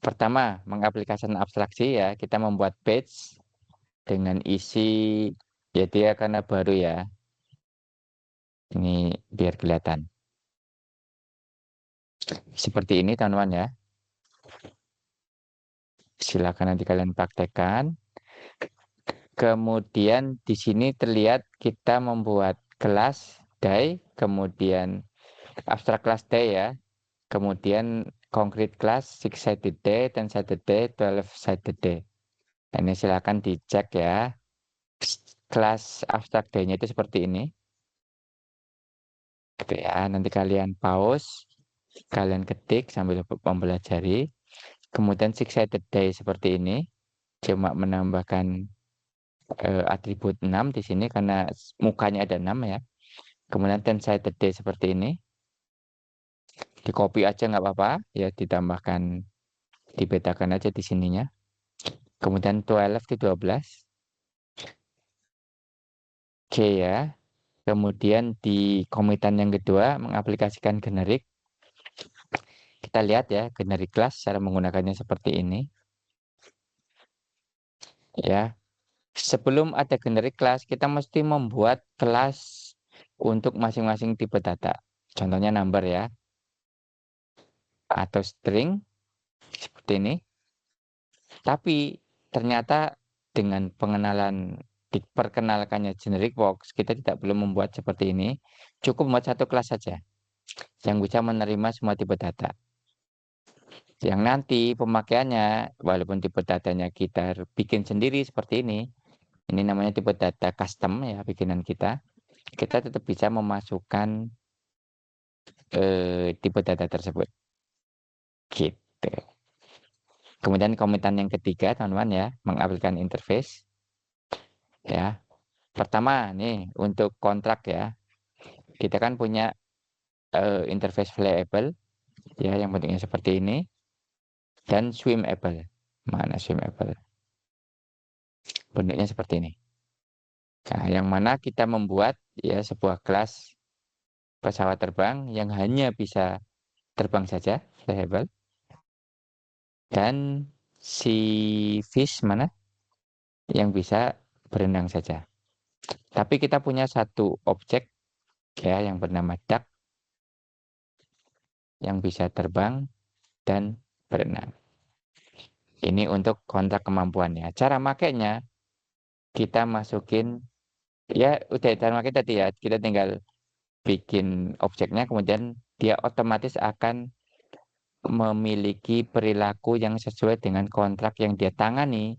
Pertama, mengaplikasikan abstraksi ya. Kita membuat page dengan isi, ya dia karena baru ya. Ini biar kelihatan. Seperti ini teman-teman ya. Silakan nanti kalian praktekkan. Kemudian di sini terlihat kita membuat kelas day, kemudian abstrak kelas day ya. Kemudian concrete class 6-sided day, 10-sided day, 12-sided day. Ini silakan dicek ya. Kelas abstrak day-nya itu seperti ini. Gitu ya. Nanti kalian pause, kalian ketik sambil mempelajari. Kemudian six-sided day seperti ini. Cuma menambahkan atribut 6 di sini karena mukanya ada 6 ya. Kemudian 10-sided day seperti ini. Di copy aja nggak apa-apa, ya ditambahkan, dibedakan aja di sininya. Kemudian 12 di 12. Oke ya. Kemudian di komitan yang kedua mengaplikasikan generik. Kita lihat ya generik class cara menggunakannya seperti ini. Ya. Sebelum ada generik class, kita mesti membuat kelas untuk masing-masing tipe data. Contohnya number ya. Atau string seperti ini. Tapi ternyata dengan diperkenalkannya generic box, kita tidak perlu membuat seperti ini. Cukup membuat satu kelas saja yang bisa menerima semua tipe data. Yang nanti pemakaiannya, walaupun tipe datanya kita bikin sendiri seperti ini namanya tipe data custom ya bikinan kita. Kita tetap bisa memasukkan tipe data tersebut. Gitu. Kemudian komentar yang ketiga, teman-teman ya, mengaplikasikan interface. Ya, pertama nih untuk kontrak ya, kita kan punya interface variable ya yang bentuknya seperti ini dan swimable. Mana swimable? Bentuknya seperti ini. Nah, yang mana kita membuat ya sebuah kelas pesawat terbang yang hanya bisa terbang saja, flyable. Dan si fish mana yang bisa berenang saja. Tapi kita punya satu objek ya yang bernama duck yang bisa terbang dan berenang. Ini untuk kontrak kemampuannya. Cara makainya kita masukin ya udah cara makai tadi ya. Kita tinggal bikin objeknya, kemudian dia otomatis akan memiliki perilaku yang sesuai dengan kontrak yang dia tangani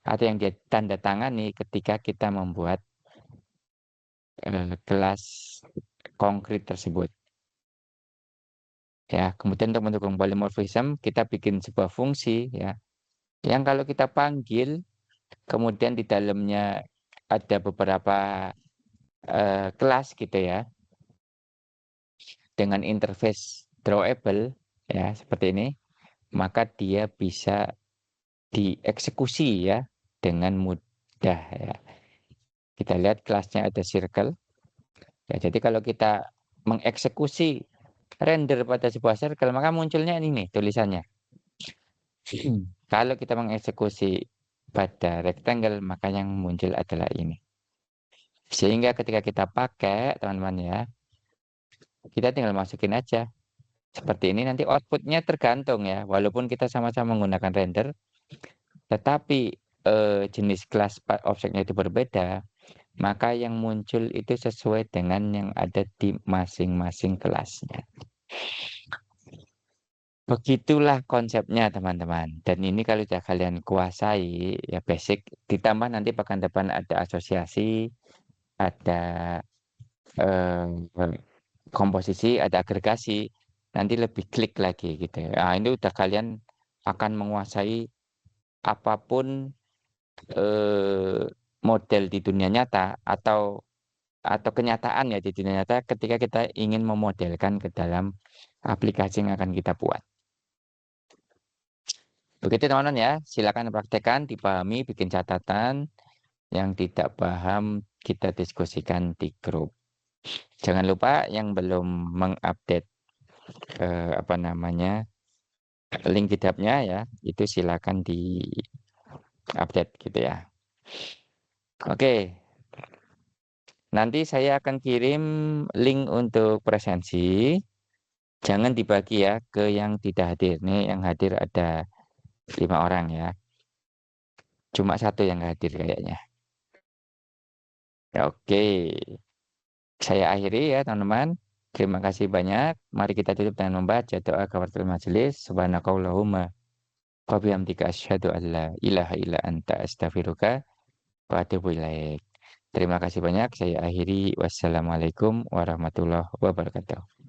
atau yang dia tanda tangani ketika kita membuat kelas konkret tersebut. Ya, kemudian untuk mendukung polymorphism kita bikin sebuah fungsi ya, yang kalau kita panggil kemudian di dalamnya ada beberapa kelas gitu ya, dengan interface drawable ya seperti ini, maka dia bisa dieksekusi ya dengan mudah ya. Kita lihat kelasnya ada circle. Ya, jadi kalau kita mengeksekusi render pada sebuah circle, maka munculnya ini nih tulisannya. Kalau kita mengeksekusi pada rectangle, maka yang muncul adalah ini. Sehingga ketika kita pakai, teman-teman ya, kita tinggal masukin aja. Seperti ini nanti outputnya tergantung ya, walaupun kita sama-sama menggunakan render, tetapi jenis kelas objeknya itu berbeda, maka yang muncul itu sesuai dengan yang ada di masing-masing kelasnya. Begitulah konsepnya teman-teman. Dan ini kalau sudah kalian kuasai ya basic, ditambah nanti pekan depan ada asosiasi, ada komposisi, ada agregasi, nanti lebih klik lagi gitu. Nah, ini udah kalian akan menguasai apapun model di dunia nyata atau kenyataan ya di dunia nyata ketika kita ingin memodelkan ke dalam aplikasi yang akan kita buat. Begitu teman-teman ya, silakan praktekkan, dipahami, bikin catatan. Yang tidak paham kita diskusikan di grup. Jangan lupa yang belum mengupdate link GitHub-nya ya, itu silakan di update gitu ya. Oke. Nanti saya akan kirim link untuk presensi. Jangan dibagi ya ke yang tidak hadir. Nih yang hadir ada 5 orang ya. Cuma satu yang hadir kayaknya. Ya, oke. Saya akhiri ya teman-teman. Terima kasih banyak. Mari kita tutup dengan membaca doa kafaratul majelis. Subhanakallahumma wa bihamdika asyhadu an la ilaha illa anta astaghfiruka wa atubu ilaik. Terima kasih banyak. Saya akhiri. Wassalamualaikum warahmatullahi wabarakatuh.